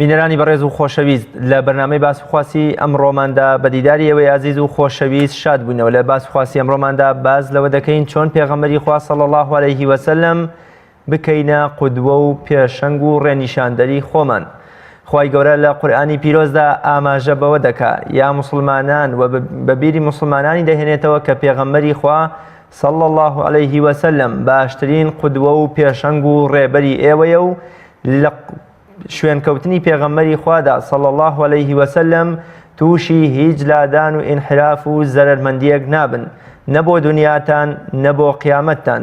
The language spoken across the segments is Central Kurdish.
بینەرانی بەڕێز و خۆشەویست لە بەرنامەی باسوخواسی ئەمڕۆماندا بە دیداری ئێوەی عزیز و خۆشەویست شاد بوونەوە. لە باسوخواسی ئەمڕۆماندا باز لەوە دەکەین چۆن پێغەمبەری خوا صلی الله علیه وسلم بکەینە قودوە و پێشەنگ و ڕێنیشاندەری خۆمان. خوای گەورە لە قورئانی پیرۆزدا ئاماژە بەوە دەکا یا مسلمانان و بەبیری مسلمانانی دەهێنێتەوە کە پێغەمبەری خوا صلی الله علیه وسلم باشترین قودوە و پێشەنگ و ڕێبەری ئێوەیە و لە شوێنکەوتنی پێغەمبەری خوادا صلی الله علیه وسلم تووشی هیچ لادان و ئینحراف و زەرەرمەندیەک نابن، نەبۆ دنیاتان نەبۆ قیامەتتان.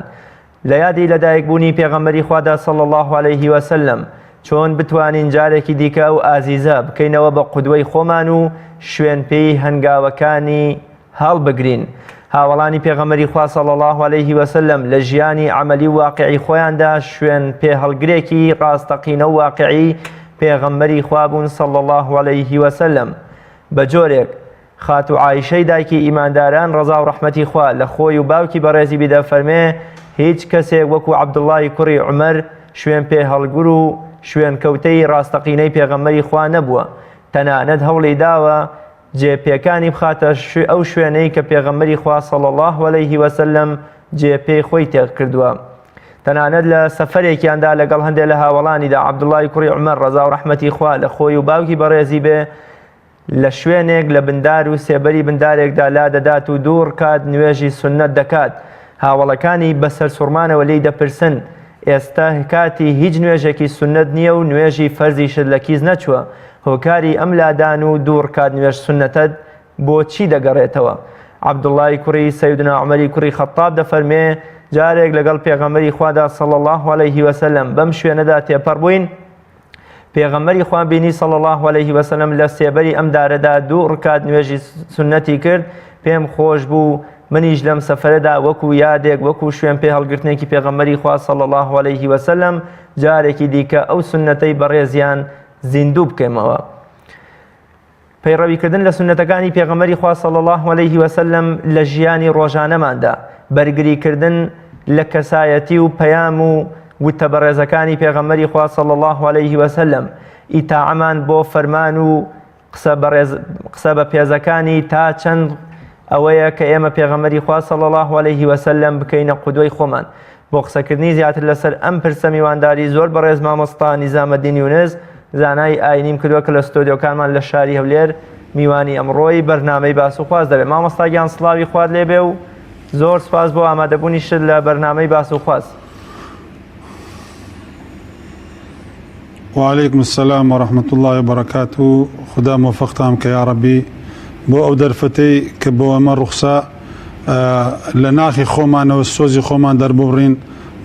لە یادی لەدایکبوونی پێغەمبەری خوادا صلی الله علیه وسلم چۆن بتوانین جارێکی دیکە ئەو ئازیزە بکەینەوە بە قودوەی خۆمان و شوێن پێی هەنگاوەکانی هەڵبگرین. هاوڵانی پێغەمبەری خوا صلی الله علیه وسلم لە ژیانی عملی و واقعی خۆیاندا شوێن پێ هەڵگرێکی ڕاستەقینە و واقعی پێغەمبەری خوا بوون صلی الله علیه وسلم. بە جۆرێک خاتو عایشەی دایکی ئیمانداران ڕەزا و ڕەحمەتی خوا لە خۆی و باوکی بەڕێزی بیدە فەرمێ هیچ کەسێک وەکو عەبدوڵڵای کوڕی عومەر شوێن پێ هەڵگر و شوێن کەوتەی ڕاستەقینەی پێغەمبەری خوا نەبووە، تەنانەت هەوڵی داوە جێپێکانی بخاتە ئەو شوێنەی کە پێغەمبەری خوا صلی الله علیه وسلم جێپێی خۆی تێک کردووە. تەنانەت لە سەفەرێکیاندا لەگەڵ هەندێک لە هاوڵانیدا عەبدوڵڵای کوڕی عومەر ڕەزا و ڕەحمەتی خوا لە خۆی و باوکی بەڕێزی بێ لە شوێنێک لە بندار و سێبەری بندارێکدا لا دەدات و دوور کات نوێژی سونەت دەکات. هاوڵەکانی بەسەر سوڕمانەوە لێی دەپرسن ئێستا کاتی هیچ نوێژێکی سونەت نییە و نوێژی فەرزی شت لە کیز نەچووە، هۆکاری ئەم لادان و دوور کات نوێژ سونەتت بۆچی دەگەڕێتەوە؟ عەبدوڵڵای کوڕی سەیدنا عومەری کوڕی خەتاب دەفەرمێ جارێک لەگەڵ پێغەمبەری خوادا صلی الله علیه وسلم بەم شوێنەدا تێپەڕ بووین، پێغەمبەری خوا بینی صلی الله علیه وسلم لە سێبەری ئەم دارەدا دوو ڕکات نوێژی سونەتی کرد، پێم خۆش بوو منیش لەم سەفەرەدا وەکو یادێک وەکو شوێن پێ هەڵگرتنێکی پێغەمبەری خوا صلی الله علیه وسلم جارێکی دیکە ئەو سونەتەی بەڕێزیان زیندوو بکەمەوە. پەیڕەویکردن لە سونەتەکانی پێغەمبەری خوا صلی الله علیه وسلم لە ژیانی ڕۆژانەماندا، بەرگریکردن لە کەسایەتی و پەیام و وتە بەڕێزەکانی پێغەمبەری خوا صلی الله علیه وسلم، ئیتاعەمان بۆ فەرمان و قسە بە پێزەکانی تا چەند ئەوەیە کە ئێمە پێغەمبەری خوا صلی الله علیه وسلم بکەینە قودوەی خۆمان. بۆ قسەکردنی زیاتر لەسەر ئەم پرسە میوانداری زۆر بەڕێز مامۆستا نیزامەدین یونس زانای ئاینیم کردووە کە لە ستۆدیۆکانمان لە شاری هەولێر میوانی ئەمڕۆی بەرنامەی باسوخواز دەبێت. مامۆستا گیان سڵاوی خوارد لێبێ و زۆر سپاس بۆ ئامادەبوونیشت لە بەرنامەی باسوخواز. وعليكم السلام ورحمة الله وبركاته. خدا موفقتهم كيا ربي بو أو درفتي كبو أمر رخصة لناخي خومان والسوزي خومان دربورين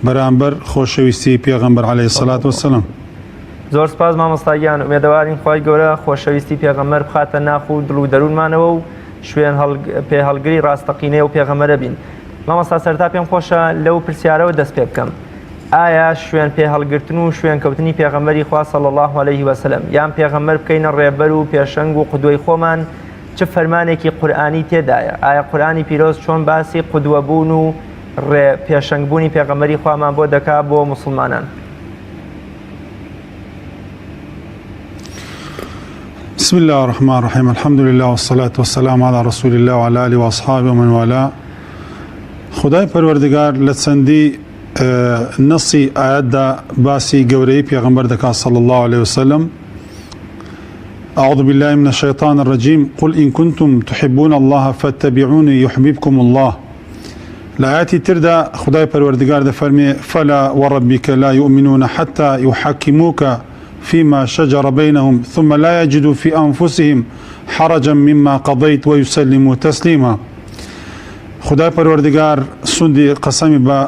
برامبر خوشويستي پیغمبر عليه الصلاة والسلام. زۆر سپاس مامۆستاگیان، ئومێدەوارین خوای گەورە خۆشەویستی پێغەمبەر بخاتە ناخ و دڵ و دەروونمانەوە و شوێن پێ هەڵگری ڕاستەقینەی و پێغەمبەرە بین. مامۆستا سەرتا پێم خۆشە لەو پرسیارەوە دەست پێ بکەم، ئایا شوێن پێ هەڵگرتن و شوێن کەوتنی پێغەمبەری خوا صلی الله علیه وسلم یان پێغەمبەر بکەینە ڕێبەر و پێشەنگ و قودوەی خۆمان چه فەرمانێکی قورئانی تێدایە؟ ئایا قورئانی پیرۆز چۆن باسی قودوەبوون و پێشەنگبوونی پێغەمبەری خوامان بۆ دەکات بۆ مسلمانان؟ بسم الله الرحمن الرحيم. الحمد لله والصلاة والسلام على رسول الله وعلى آله وأصحابه ومن والاه. خدای پەروەردگار لە چەندی نصی آیاتدا باسی گەورەی پێغەمبەر دەکات صلی الله عليه وسلم. أعوذ بالله من الشيطان الرجيم. قل إن كنتم تحبون الله فاتبعوني يحببكم الله. لآياتي تردا خدای پەروەردگار دەفەرمێ فلا وربك لا يؤمنون حتى يحكموك فيما شجر بينهم ثم لا يجدوا في أنفسهم حرجا مما قضيت ويسلموا تسليما. خدای پەروەردگار سوندی قەسەمی بە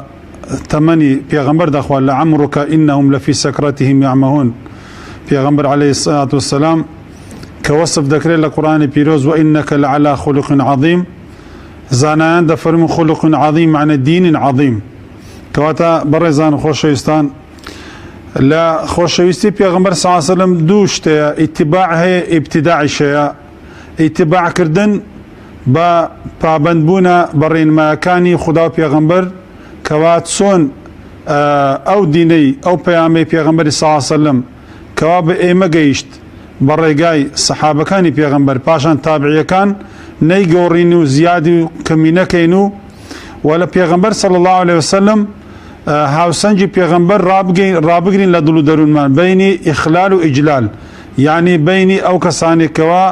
تەمەنی پێغەمبەر دەخوا لعمرك إنهم لفي سكرتهم يعمهون. پێغەمبەر عليه الصلاة والسلام كوصف دەکرێت لە قورئانی پیرۆز وإنك لعلى خلق عظيم. زانایان دەفەرمون خلق عظيم معنى دين عظيم. کەواتە بەڕێزان خۆشەویستان لە خۆشەویستی پێغەمبەر صلی الله علیه وسلم دوو شتەیە، ئیتیباع هەیە، ئیبتیداعیش هەیە. ئیتیباعکردن بە پابەندبوونە بە ڕێنمایەکانی خوددا و پێغەمبەر کەوا چۆن ئەو دینەی ئەو پەیامەی پێغەمبەری صلی الله علیه وسلم کەوا بە ئێمە گەیشت بە ڕێگای سەحابەکانی پێغەمبەر پاشان تابعیەکان نەیگۆڕین و زیادی و کەمی نەکەین و ولا پێغەمبەر صلی الله عليه وسلم هاوسەنجی پێغەمبەر ڕابگرین لە دڵ و دەروونمان بینی ئیخلال و ئیجلال یعنی بینی ئەو کەسانێکەوە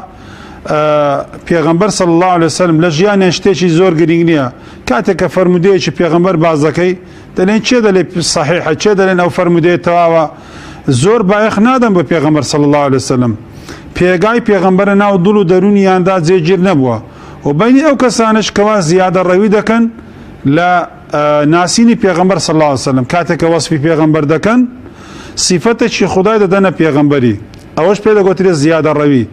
پێغەمبەر صلی الله عليه وسلم لە ژیانیان شتێکی زۆر گرنگ نییە کاتێک کە فەرمودەیەکی پێغەمبەر باز دەکەی دەڵێن چێ دەڵێ صحیحە چێ دەڵێن ئەو فەرمودەیە تەواوە زۆر بایەخ نادەم بە پێغەمبەر صلی الله عليه وسلم پێگای پێغەمبەرە ناو دڵ و دەرونیاندا جێگیر نەبووە و بینی ئەو کەسانش کەوا زیادە ڕەوی دەکەن لە ناسینی پێغەمبەر صلی الله عليه وسلم کاتێک کە وەسفی پێغەمبەر دەکەن صفەتێکی خودای دەدەنە پێغەمبەری ئەوەش پێ دەگوترێت زیادە ڕەوی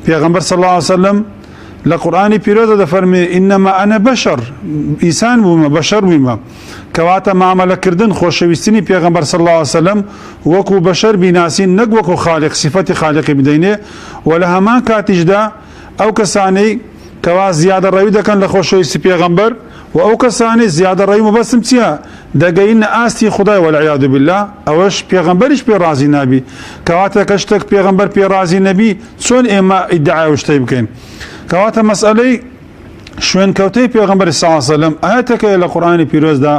پێغەمبەر صلی الله عليه وسلم لە قورئانی پیرۆزە دەفەرمێ ئینەما ئەنە بەشەر ئینسان بوومە بەشەر بوومە کەواتە مامەلەکردن خۆشەویستنی پێغەمبەر صلی الله عليه وسلم وەکو بەشەر بیناسین نەک وەکو خالق صفەتی خالقی بدەینێ و لە هەمان کاتیشدا ئەو کەسانەی کەوا زیادە ڕەوی دەکەن لە خۆشەویستی پێغەمبەر و ئەو کەسانی زیادە ڕەوی مەبەستم چییە دەگەینە ئاستی خودای وەلعیاذ بالله ئەوەش پێغەمبەریش پێ ڕازی نابی کەواتە کە شتێک پێغەمبەر پێ ڕازی نەبی چۆن ئێمە ئیدعای شتەی بکەین کەواتە مەسئلەی شوێنکەوتەی پێغەمبەر صلی الله عليه وسلم ئاەتەکەی لە قورئانی پیرۆزدا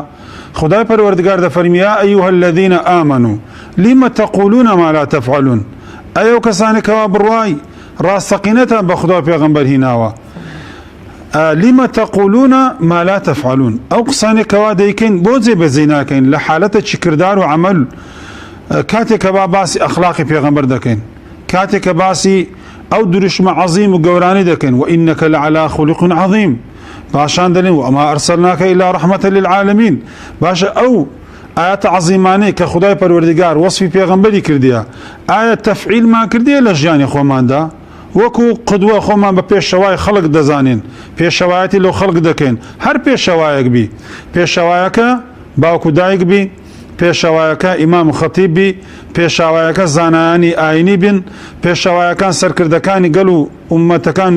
خدای پەروەردگار دەفەرمێ یا ئەیها الذین آمنوا لم تقولون ما لا تفعلون ئەو کەسانێکەوە بڕوای ڕاستەقینەتە بە خودای پێغەمبەر هیناوە لما تقولون ما لا تفعلون او قساني كوادي كين بوزي بزينا كين لحالته كردار وعمل كاتك باسي اخلاقي بيغمبر دكين كاتك باسي او درشم عظيم وقوراني دكين وانك لعلى خلق عظيم باشان دلين وما ارسلناك الا رحمه للعالمين باشا او آيات عظيماني كخداي پروردگار وصفي بيغمبري كرديا آيات تفعيل ما كرديا لجاني خومان دا وەکو قدوە خۆمان بە پێشەوای خەڵک دەزانین پێشەوایەتی لەو خەڵک دەکەین هەر پێشەوایەک بی پێشەوایەکە باوکو دایک بی پێشەوایەکە ئیمام خەتیب بی پێشەوایەکە زانایانی ئاینی بن پێشەوایەکان سەرکردەکانی گەل و ئومەتەکان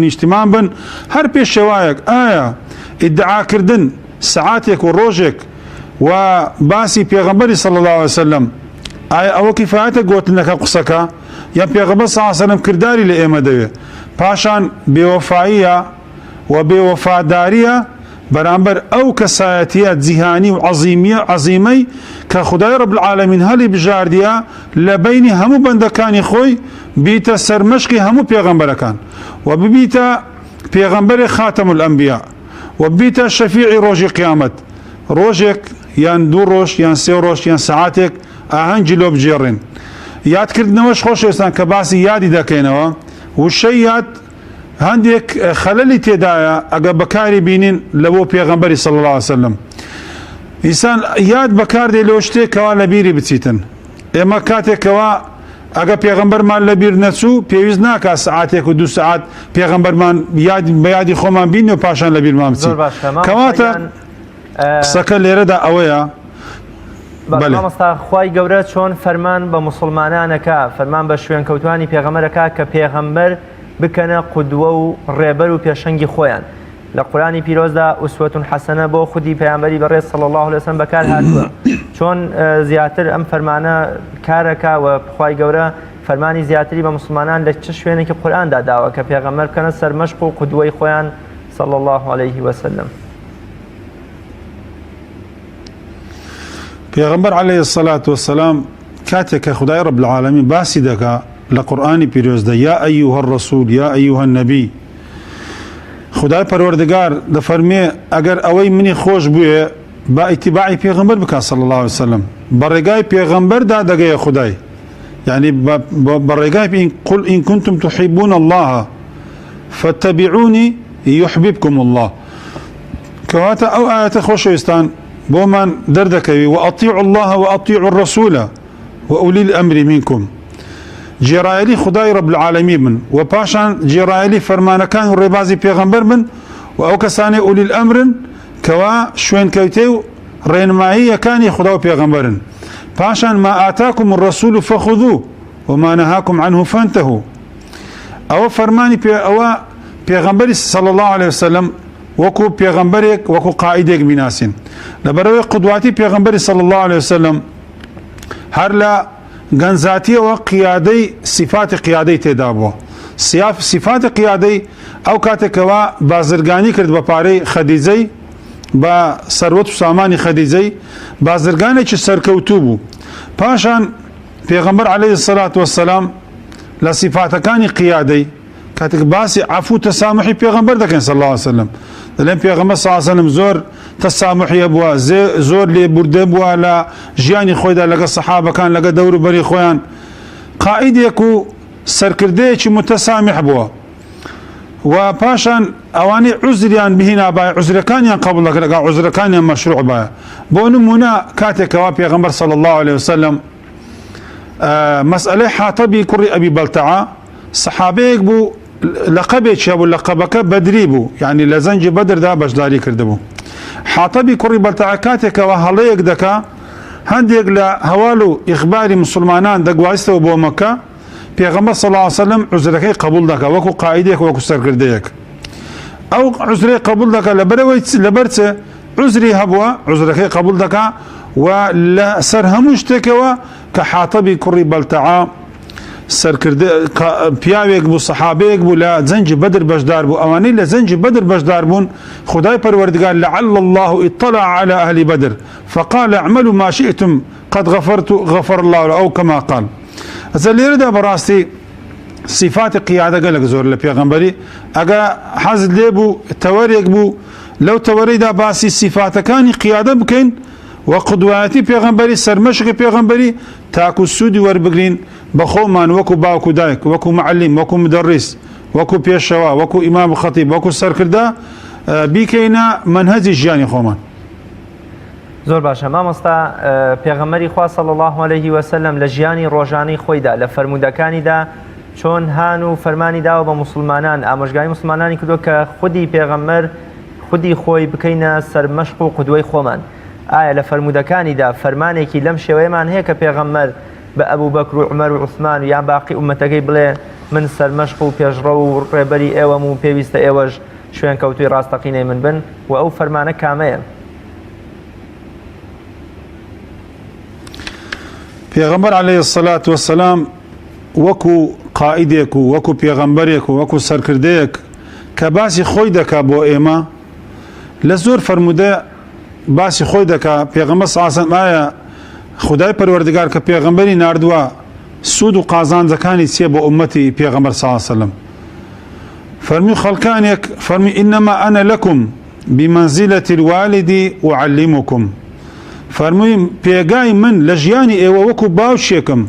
نیشتیمان بن هەر پێشەوایەک ئایا ئیدعاکردن سەعاتێک و ڕۆژێک و باسی پێغەمبەری صلی الله عليه وسلم ئایا ئەوە کیفایەتە گوتنەکە قسەکە یا پێغەمبەر صلی الله عليه وسلم کردداری لە ئێمە دەوێ پاشان بێوەفاییە و بێوەفاداریە بەرامبەر ئەو کەسایەتیە جیهانی و عەزیمەی کە خودای رب العالمین هەڵی بژاردیە لە بینی هەموو بەندەکانی خۆی بیتە سەرمەشقی هەموو پێغەمبەرەکان و ببیتە پێغەمبەری خاتەم الئەنبیا و ببیتە شەفیعی ڕۆژی قیامەت ڕۆژێک یان دوو ڕۆژ یان سێ ڕۆژ یان سەعاتێک ئاهەنگی لۆ بجێڕێن یادکردنەوەش خۆشەویستان کە باسی یادی دەکەینەوە وشەی یاد هەندێک خەلەلی تێدایە ئەگە بەکاری بینین لە بۆ پێغەمبەری صلی الله عليه وسلم ئینسان یاد بەکاردێ لەو شتێکەوە لە بیری بچیتن ئێمە کاتێکەوە ئەگە پێغەمبەرمان لە بیر نەچوو پێویست ناکات سەعاتێک و دوو سەعات پێغەمبەرمان بە یادی خۆمان بینی و پاشان لە بیرمان بچین کەواتە قسەکە لێرەدا ئەوەیە مامۆستا خوای گەورە چۆن فەرمان بە موسڵمانانەکە فەرمان بە شوێنکەوتوانی پێغەمبەرەکە کە پێغەمبەر بکەنە قودوە و ڕێبەر و پێشەنگی خۆیان لە قورئانی پیرۆزدا ئوسوەتون حەسەنە بۆ خودی پەیامبەری بەڕێز صلی الله عليه وسلم بەکار هاتووە چۆن زیاتر ئەم فەرمانە کارەکە و خوای گەورە فەرمانی زیاتری بە موسڵمانان لە چ شوێنێکی قورئاندا داوە کە پێغەمبەر بکەنە سەرمەشق و قودوەی خۆیان صلی الله عليه وسلم پێغەمبەر عليه الصلاة والسلام كاتك خدای رب العالمين باسی دەکا لە قورئانی پیرۆزدا یا ئەیها الرسول یا ئەیها النبی خدای پەروەردگار دەفەرمێ ئەگەر ئەوەی منی خۆش بووێ با ئیتیباعی پێغەمبەر بکە صلی الله عليه وسلم بەڕێگای پێغەمبەردا دەگەیە خدای يعني بەڕێگای قل إن كنتم تحبون الله فاتبعوني يحببكم الله کەواتە ئەو ئاەتە خۆشەویستان بومن دردكوي وأطيعوا الله وأطيعوا الرسول وأولي الأمر منكم جيرايلي خداي رب العالمين من وباشان جيرايلي فرمان كان الربازي بيغمبر من وأوكساني أولي الأمر كوا شوين كوتيو رينماهي كان خداو بيغمبرن باشان ما آتاكم الرسول فخذوه وما نهاكم عنه فانتهوا أو فرماني بيغمبر صلى الله عليه وسلم وكو پیغمبرێک وكو قائدێک بیناسین لەبەرەوەی قدواتی پێغەمبەری صلی الله عليه وسلم هەر لە گەنجاتیەوە قیادەی صفاتی قیادەی تێدا بووە صفاتی قیادەی ئەو کاتێکەوە بازرگانی کرد بە پارەی خەدیجەی بە سەروەت و سامانی خەدیجەی بازرگانێکی سەرکەوتوو بوو پاشان پێغەمبەر عەلەیهی السەلات وەسسەلام لە صفاتەکانی قیادەی کاتێک باسی عەفو و تەسامحی پێغەمبەر دەکەن صلی الله علیه وسلم دەڵێن پێغەمبەر صلی الله علیه وسلم زۆر تەسامحیە بووە زۆر لێبوردە بووە لە ژیانی خۆیدا لەگە سەحابەکان لەگە دەوروبەری خۆیان قائیدێک و سەرکردەیەکی متەسامح بووە و پاشان ئەوانەی عوزریان بهینا بایە عوزرەکانیان قبول دەکرد ئەگەر عوزرەکانیان مەشروع بایە بۆ نمونە کاتێکەوە پێغەمبەر صلی الله عليه وسلم مەسئلەی حاتەبی کوڕی ئەبی بەلتەعا سەحابەیەک بوو لەقەبێکی هەبوو لەقەبەکە بەدری بوو یعنی لە زەنجی بەدردا بەشداری کردبوو حاتەبی کوڕی بەلتەعا کاتێکەوە هەڵەیەک دەکا هەندێک لە هەواڵ و ئیخباری مسلمانان دەگوایستەوە بۆ مەکە پێغەمبەر صلی الله عليه وسلم عوزرەکەی قبول دەکا وەکو قائیدێک وەکو سەرکردەیەک ئەو عوزرەی قبول دەکا لەبەر چ عوزری هەبووە عوزرەکەی قبول دەکا و لەسەر هەموو شتێکەوە کە حاتەبی کوڕی بەلتەعا پیاوێک بوو سەحابەیەک بوو لە زەنجی بەدر بەشدار بوو ئەوانەی لە زەنجی بەدر بەشدار بوون خدای پەروەردگار لعل الله اطلع على أهل بدر فقال اعملوا ما شئتم قد غفر الله له أو كما قال ئەجا لێرەدا بەڕاستی صفاتی قیادە گەلێک زۆر لە پێغەمبەری ئەگە حەزت لێ بوو تەوەرێک بوو لەو تەوەرەیدا باسی صفاتەکانی قیادە بکەین و قدوایەتی پێغەمبەری سەرمەشقی پێغەمبەری تاکو سوودی وەربگرین بە خۆمان وەکو باوکو دایک وەکو معلم وەکو مدەڕیس وەکو پێشەوا وەکو ئیمام و خەتیب وەکو سەرکردە بیکەینە منهەجی ژیانی خۆمان زۆر باشە مامۆستا پێغەمبەری خوا صلی الله عليه وسلم لە ژیانی ڕۆژانەی خۆیدا لە فەرمودەکانیدا چۆن هان و فەرمانی داوە بە مسلمانان ئامۆژگاری مسلمانانی کردو کە خودی پێغەمبەر خودی خۆی بکەینە سەرمەشق و قودوەی خۆمان ئایا لە فەرمودەکانیدا فەرمانێکی لەم شێوەیەمان هەیە کە پێغەمبەر بە ئەبوو بەکر و عومەر و عوسمان و یا باقی ئومەتەکەی بڵێ من سەرمەشق و پێشڕە و ڕێبەری ئێوەم و پێویستە ئێوەش شوێن کەوتوی ڕاستەقینەی من بن و ئەو فەرمانە کامەیە پێغەمبەر عەلەیهی السەلات وەسسەلام وەکو قائیدێک و وەکو پێغەمبەرێک و وەکو سەرکردەیەک کە باسی خۆی دەکا بۆ ئێمە لە زۆر فەرمودە باسی خۆی دەکا پێغەمبەر صلی الله علیه وسلم ئایا خدای پەروەردگار کە پێغەمبەری ناردووە سوود و قازانجەکانی چییە بۆ ئومەتی پێغەمبەر صلی الله علیه وسلم فەرمی خەڵکانێک فەرمی ئینەما ئەنە لەکم بمەنزیلەتی الوالد ئوعەللیموکم فەرمووی پێگای من لە ژیانی ئێوە وەکو باوشێکم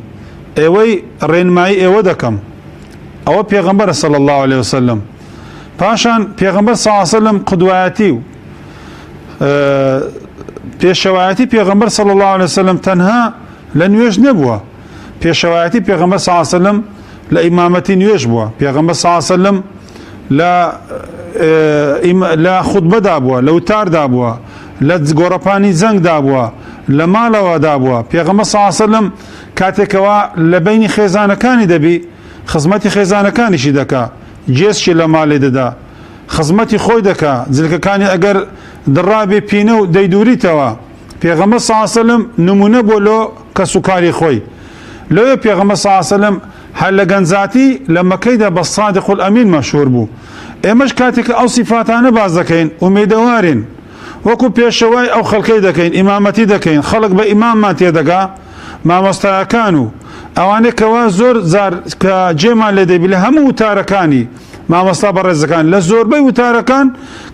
ئێوەی ڕێنمایی ئێوە دەکەم ئەوە پێغەمبەرە صلی الله عليه وسلم پاشان پێغەمبەر صلی الله عليه وسلم قدوایەتی و پێشەوایەتی پێغەمبەر صلی الله عليه وسلم تەنها لە نوێژ نەبووە پێشەوایەتی پێغەمبەر صلی الله عليه وسلم لە ئیمامەتی نوێژ بووە پێغەمبەر صلی الله عليه وسلم لە خوتبەدا بووە لە وتاردا بووە لە گۆڕەپانی زەنگدا بووە لە ماڵەوەدا بووە پێغەمبەر صلی الله عليه وسلم کاتێکەوە لە بینی خێزانەکانی دەبی خزمەتی خێزانەکانیشی دەکا جێسکی لە ماڵێ دەدا خزمەتی خۆی دەکا جلکەکانی ئەگەر دڕابێ پینە و دەیدوریتەوە پێغەمبەر صلی الله عليه وسلم نمونە بۆ لۆ کەسوکاری خۆی لۆیە پێغەمبەر صلی الله عليه وسلم هەر لە گەنجاتی لە مەکەیدا بە صادق الئەمین مەشهوور بوو ئێمەش کاتێک ئەو سیفاتانە باز دەکەین ئومێدەوارین وەکو پێشەوای ئەو خەڵکەی دەکەین ئیمامەتی دەکەین خەڵک بە ئیماممان تێدەگا مامۆستایەکان و ئەوانەی کەوا زۆر جار کە جێمان لێ دەبی لە هەموو وتارەکانی مامۆستا بەڕێزەکان لە زۆربەی وتارەکان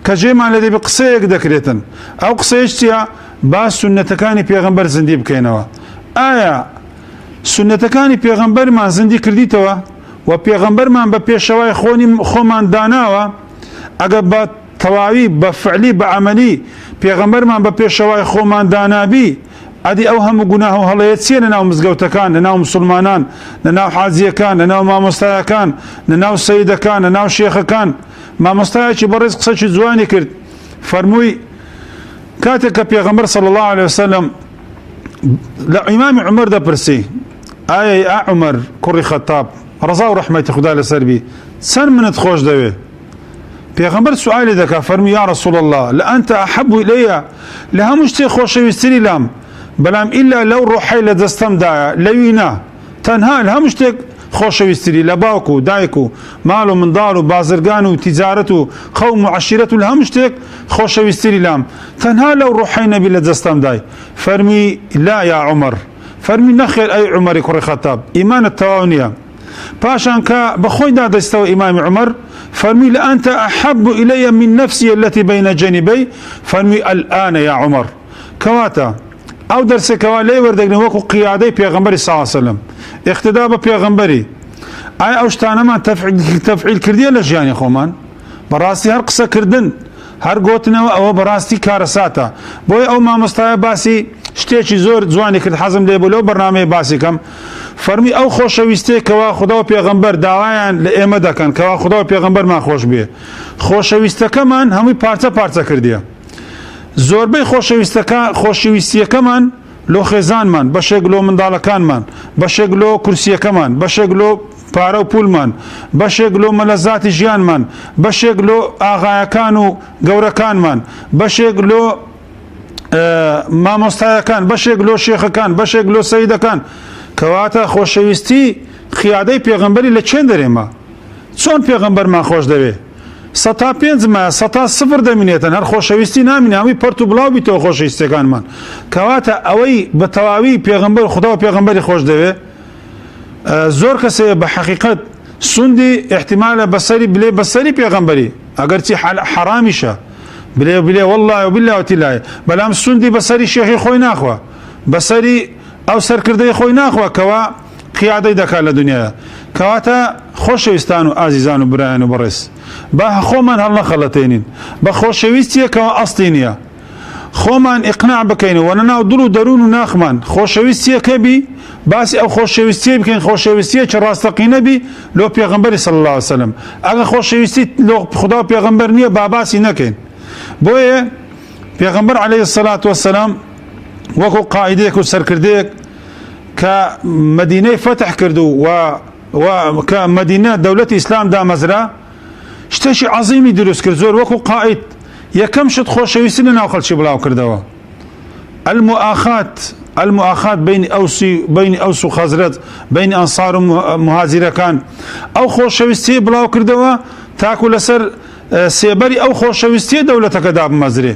کە جێمان لێ دەبی قسەیەک دەکرێتن ئەو قسەیەش چییە با سونەتەکانی پێغەمبەر زیندی بکەینەوە ئایا سونەتەکانی پێغەمبەرمان زیندی کردیتەوە و پێغەمبەرمان بە پێشەوای خۆمان داناوە ئەگەر بە تەواوی بە فعلی بە عەمەلی پێغەمبەرمان بە پێشەوای خۆمان دانابی ئەدی ئەو هەموو گوناه و هەڵەیە چییە لەناو مزگەوتەکان لەناو مسلمانان لەناو حاجیەکان لەناو مامۆستایەکان لەناو سەیدەکان لەناو شێخەکان مامۆستایەکی بەڕێز قسەی جوانی کرد فەرمووی کاتێک کە پێغەمبەر صلی الله عليه وسلم لە ئیمامی عومەر دەپرسی ئایا عومەر کوڕی خەتاب ڕەزا و ڕەحمەتی خوددا لەسەر بی چەند منت خۆش دەوێ پێغەمبەر سوئالی دەکا فەرمی یا رسول الله لأنت أحب إلي لە هەموو شتێک خۆشەویستتری لام بەڵام ئیلا لەو ڕۆحەی لە دەستەمدایە لەوی نا تەنها هەموو شتێک خۆشەویستری لە باوک و دایک و ماڵ و منداڵ و بازرگان و تیجارەت و قەوم و عەشیرەت و لە هەموو شتێک خۆشەویستری لام تەنها لەو ڕوحەی نەبی لە دەستەم دای فەرمی لا یا عومەر فەرمی نەخێر ئەی عومەری کوڕی خەتاب ئیمانت تەواو نییە پاشان کە بەخۆی دادەستەوە ئیمامی عومەر فەرمی لە ئەنتە ئەحەب إلي من نفسي التي بين جانبي فەرمی الآن يا عومەر کەواتە ئەو دەرسێکەوە لێ وەردەگرن وەکو قیادەی پێغەمبەری صلی الله عليه وسلم اقتدا بە پێغەمبەری ئایا ئەو شتانەمان تەفعیل کردیە لە ژیانی خۆمان بەڕاستی هەر قسەکردن هەر گوتنەوە ئەوە بەڕاستی کارەساتە بۆی ئەو مامۆستایە باسی شتێکی زۆر جوانی کرد حەزم لێ بوو لەو بەرنامەیە باسی کەم فەرمی ئەو خۆشەویستەیەکەوە خوددا و پێغەمبەر داوایان لە ئێمە دەکەن کەوا خوددا و پێغەمبەرمان خۆش بێ خۆشەویستەکەمان هەمووی پارچە پارچە کردیە زۆربەی خۆشەویستیەکەمان لۆ خێزانمان بەشێک لۆ منداڵەکانمان بەشێک لۆ کورسیەکەمان بەشێک لۆ پارە و پولمان بەشێک لۆ مەلەزاتی ژیانمان بەشێک لۆ ئاغایەکان و گەورەکانمان بەشێک لۆ مامۆستایەکان بەشێک لۆ شێخەکان بەشێک لۆ سەیدەکان کەواتە خۆشەویستی خیادەی پێغەمبەری لە چێن دەرێمە چۆن پێغەمبەرمان خۆش دەوێ 105 مایە 100 دەمینێتن هەر خۆشەویستی نامینێ هەمووی پەرت و بڵاو بیتەوە خۆشەویستەکانمان کەواتە ئەوەی بە تەواوی پێغەمبەر خوددا و پێغەمبەری خۆش دەوێ زۆر کەسەیە بە حەقیقەت سوندی احتیمالە بەسەری بلێ بەسەری پێغەمبەری ئەگەرچی حەرامیشە بلێ والله وبالله وتیلای بەڵام سوندی بەسەری شێخی خۆی ناخوا بەسەری ئەو سەرکردەی خۆی ناخوا کەوا قیادەی دەکات لە دنیاە کەواتە خۆشەویستان و ئازیزان و برایان و بەڕێز با خۆمان هەڵنەخەڵەتێنین بە خۆشەویستیەکەوە ئەستی نییە خۆمان ئیقناع بکەینەوە نەناو دڵ و دەروون و ناخمان خۆشەویستیەکە بی باسی ئەو خۆشەویستیە بکەین خۆشەویستیە چ ڕاستەقینە بی لۆ پێغەمبەری صلی الله عليه وسلم ئەگە خۆشەویستی لۆ خوددا و پێغەمبەر نییە با باسی نەکەین بۆیە پێغەمبەر عەلەیهی السەلات وەسەلام وەکو قائیدەیەک و سەرکردەیەک کە مەدینەی فەتح کرد و کە مەدینە دەولەتی ئیسلام دامەزرا شتێکی عەزیمی دروست کرد زۆر وەکو قائید یەکەم شت خۆشەویستی لە ناو خەڵکی بڵاو کردەوە المؤاخات بین ئەوس و خەزرەج بین ئەنسار و مهاجرەکان ئەو خۆشەویستی بڵاو کردەوە تاکو لەسەر سێبەری ئەو خۆشەویستیە دەولەتەکە دابمەزرێ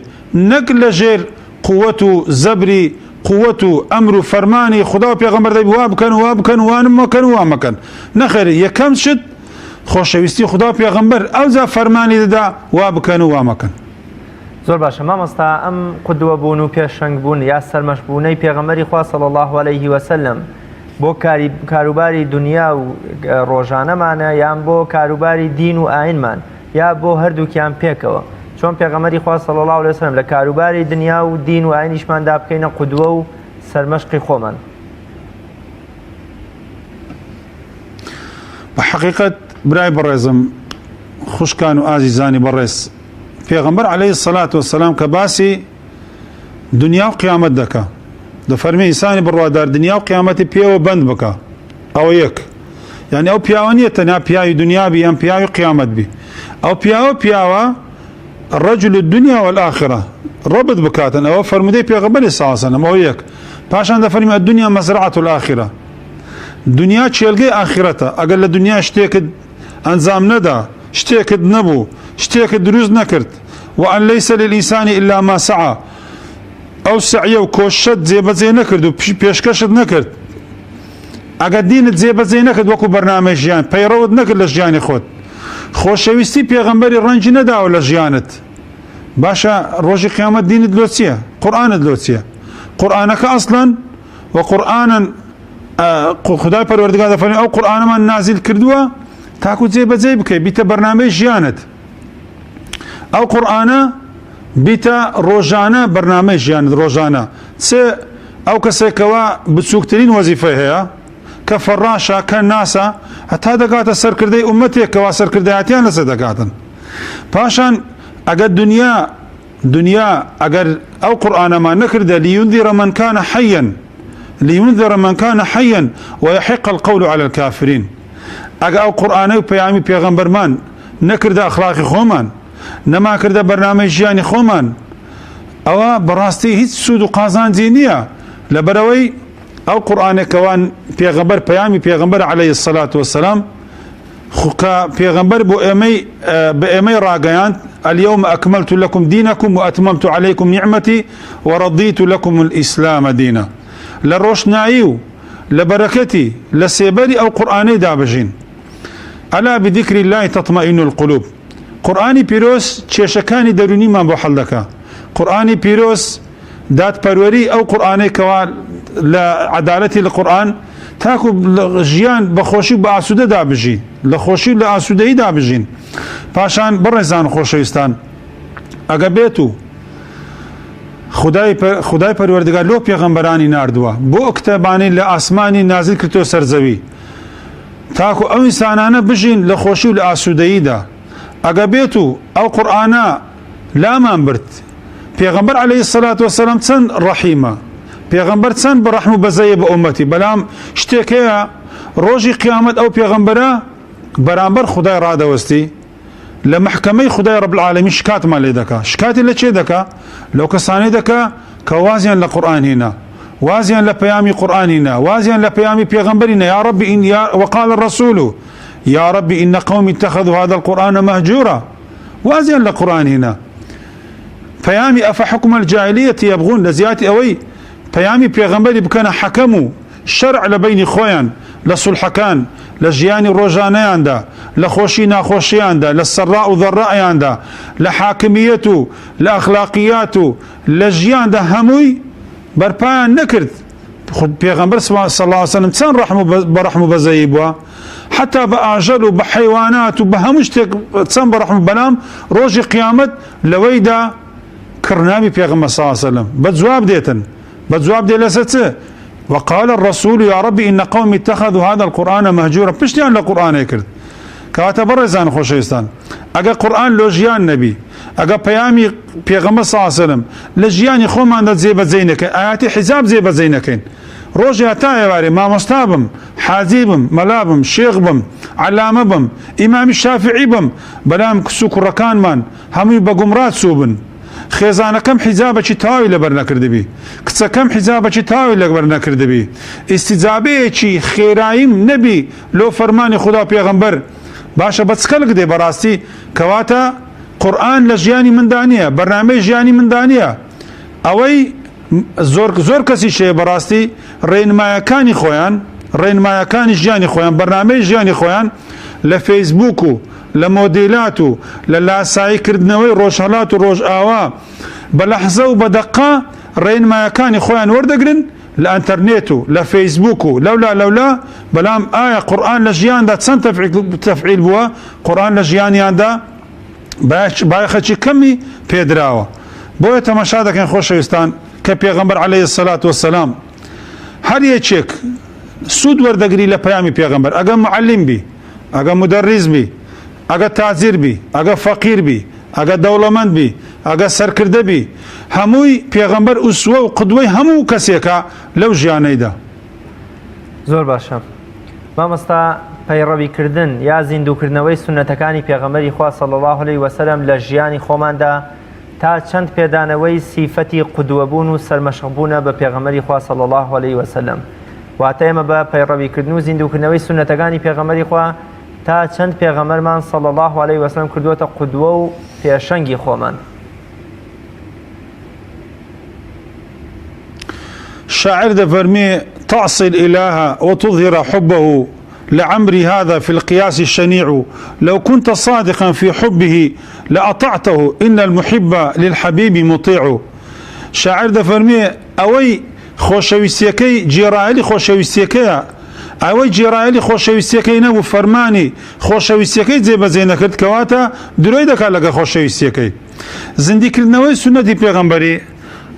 نەک لەژێر قووەت و زەبری قووەت و ئەمر و فەرمانی خوددا و پێغەمبەر دەبی وا بکەن وا بکەن وانم مەکەن وا مەکەن نەخێر یەکەم شت خۆشەویستی خوددا و پێغەمبەر ئەوجا فەرمانی دەدا وا بکەن و وا مەکەن زۆر باشە مامۆستا ئەم قودوە بوون و پێشەنگ بوون یا سەرمەشبوونەی پێغەمبەری خوا صلی الله عليه وسلم بۆ کاروباری دنیا و ڕۆژانەمانە یان بۆ کاروباری دین و ئاینمان یا بۆ هەردووکیان پێکەوە چۆن پێغەمبەری خوا صلی الله عليه وسلم لە کاروباری دنیا و دین و ئاینیشماندا بکەینە قودوە و سەرمەشقی خۆمان بە حەقیقەت برای بەڕێزم خوشکان و ئازیزانی بەڕێز پێغەمبەر عەلەیهی السەلات وەسەلام کە باسی دنیا و قیامەت دەکا دەفەرمێ ئینسانی بڕوادار دنیا و قیامەتی پێوە بەند بکە ئەوە یەک یعنی ئەو پیاوە نییە تەنیا پیاوی دنیا بی یان پیاوی قیامەت بی ئەو پیاوە الرجل الدنيا والآخرة ربط بكاتن أو فرمودي بيغمبري صلى الله عليه وسلم أو يك باشان دفرمي الدنيا مزرعة الآخرة دنيا تشيلقي آخرتها أقل الدنيا اشتيكد أنزام ندى اشتيكد نبو اشتيكد دروز نكرت وأن ليس للإنسان إلا ما سعى أو سعيه وكوشت زي نكرت وبيشكشت نكرت أقل دين زي نكرت وكو برنامج جيان بيرود نكرت لجياني خود خۆشەویستی پێغەمبەری ڕەنجی نەداوە لە ژیانت باشە ڕۆژی قیامەت دینت لۆ چییە قورئانت لۆ چییە قورئانەکە ئەسڵەن و قورئانن خودای پەروەردگار دەفەرمێ ئەو قورئانەمان نازیل کردووە تاکو جێبەجێ بکەی بیتە بەرنامەی ژیانت ئەو قورئانە بیتە ڕۆژانە بەرنامەی ژیانت ڕۆژانە چێ ئەو کەسێکەوە بچووکترین وەزیفەی هەیە کە فەڕاشە کە ناسە هەتا دەکاتە سەرکردەی ئومەتێکەوە سەرکردایەتیان لەسەر دەکاتن پاشان ئەگەر دنیا ئەگەر ئەو قورئانەمان نەکردە لينذر من كان حيا ويحق القول على الكافرين ئەگە ئەو قورئانەی و پەیامی پێغەمبەرمان نەکردە ئەخلاقی خۆمان نەما کردە بەرنامەی ژیانی خۆمان ئەوە بەڕاستی هیچ سوود و قازانجی نییە لەبەرەوەی او قرآن كوان پیغمبر پیامی پیغمبر عليه الصلاة والسلام خو پیغمبر بأمي راقيان اليوم أكملت لكم دينكم وأتممت عليكم نعمتي ورضيت لكم الإسلام دينا لروشنايو لبركتي لسيبري أو قرآني دابجين ألا بذكر الله تطمئن القلوب قرآني بيروس تشيشكاني دروني ما بحلك قرآني بيروس دات بروري أو قرآني كوال لعدالتي القرآن تاكو جيان بخوشي بأسودة دابجي لخوشي لأسودة دابجين پاشان برزان خوشویستان اگبیتو خدای پروردگار لو پیغمبرانی ناردوا بو کتابانی لآسمانی نازل کرتو سرزوی تاکو او انسانانا بجین لخوشی و لآسودهی دا اگبیتو او قرآنا لا من برد پیغمبر علیه الصلاة والسلام تن رحیمه پیغمبر تن برحمو بزایی با امتی بلام شتیکه روژی قیامت او پیغمبره برانبر خدای را دوستی لمحكمي خدای رب العالمين شكات مالي دكا شكات اللي چه دكا لو كساني دكا كوازيا لقرآن هنا وازيا لبيامي قرآن هنا وازيا لبيامي بيغمبرنا يا رب وقال الرسول يا رب إن قوم اتخذوا هذا القرآن مهجورا وازيا لقرآن هنا بيامي أفحكم الجاهلية يبغون لزياتي أوي بيامي بيغمبري بكنا حكموا شرع لبين خويا لصلحكان لجياني روجانيان دا لخوشي ناخوشيان دا للسراء وذراء دا لحاكميته لأخلاقياته لجيان دا هموي بربان نكرت خد بيغمبر صلى الله عليه وسلم تسان برحمه بزيبوا حتى بأعجلوا بحيوانات وبهمش تسان برحمه بلام روجي قيامت لويدا كرنامي بيغمبر صلى الله عليه وسلم بجواب ديتن بجواب دي لسته وقال الرسول يا رب إن قوم اتخذوا هذا القرآن مهجورا بشتيان لقرآن يكرد كاتب رزان خوشيستان اگه قرآن لوجيان نبي اگه پیامی پیغمبر صلى الله عليه وسلم لجيان يخوم عندت زيبت زينك آياتي حزاب زيبت زينكين روجي هتاي واري ما مستابم حازيبم ملابم شيخبم علامبم امام الشافعي بم بلام كسوك ركان من همي بقمرات سوبن خێزانە کەم حیزابەکی تاوی لەبەر نەکردبی کچەکەم حیزابەکی تاوی لەبەر نەکردبی ئیستیجابەیەکی خێراییم نەبی لۆ فەرمانی خدا پێغەمبەر باشە بە چکەلک دێ بەڕاستی کەواتە قورئان لە ژیانی مندا نییە بەرنامەی ژیانی مندا نییە ئەوەی زۆر کەسی شەیە بەڕاستی ڕێنمایەکانی خۆیان ڕێنمایەکانی ژیانی خۆیان بەرنامەی ژیانی خۆیان لە فەیسبوک و لە مۆدیلات و لە لاساییکردنەوەی ڕۆژهەڵات و ڕۆژئاوا بە لەحزە و بە دەقا ڕێنمایەکانی خۆیان وەردەگرن لە ئەنتەرنێت و لە فەیسبوک و لەولا بەڵام ئایا قورئان لە ژیاندا چەند تەفعیل بووە قورئان لە ژیانیاندا بایەخەکی کەمی پێدراوە بۆیە تەماشا دەکەن خۆشەویستان کە پێغەمبەر عەلەیهی السەلات وەسەلام هەر یەکێک سوود وەردەگری لە پەیامی پێغەمبەر ئەگە معەلیم بی ئەگە مدەڕیس بی ئەگە تاجر بی ئەگە فەقیر بی ئەگە دەوڵەمەند بی ئەگە سەرکردە بی هەمووی پێغەمبەر ئوسوە و قودوەی هەموو کەسێکە لەو ژیانەیدا. زۆر باشە مامۆستا پەیڕەویکردن یا زیندووکردنەوەی سونەتەکانی پێغەمبەری خوا صلی الله علیه وسلم لە ژیانی خۆماندا تا چەند پێدانەوەی سیفەتی قودوەبوون و سەرمەشقبوونە بە پێغەمبەری خوا صلی الله علیه وسلم واتە ئێمە بە پەیڕەویکردن و زیندووکردنەوەی سونەتەکانی پێغەمبەری خوا تا چەند پێغەمبەرمان صلی الله علیه وسلم کردووەتە قودوە و پێشەنگی خۆمان. شاعر دەفەرمێ تعصي الإله وتظهر حبه لعمري هذا في القياس الشنيع لو كنت صادقا في حبه لأطعته إن المحب للحبيب مطيع. شاعر دەفەرمێ ئەوەی خۆشەویستیەکەی جێڕایەلی خۆشەویستیەکەیە ئەوەی جێڕایەلی خۆشەویستیەکەی نەبوو فەرمانی خۆشەویستیەکەی جێبەجێ نەکرد کەواتە درۆی دەکات لەگە خۆشەویستیەکەی. زیندیکردنەوەی سنەتی پێغەمبەری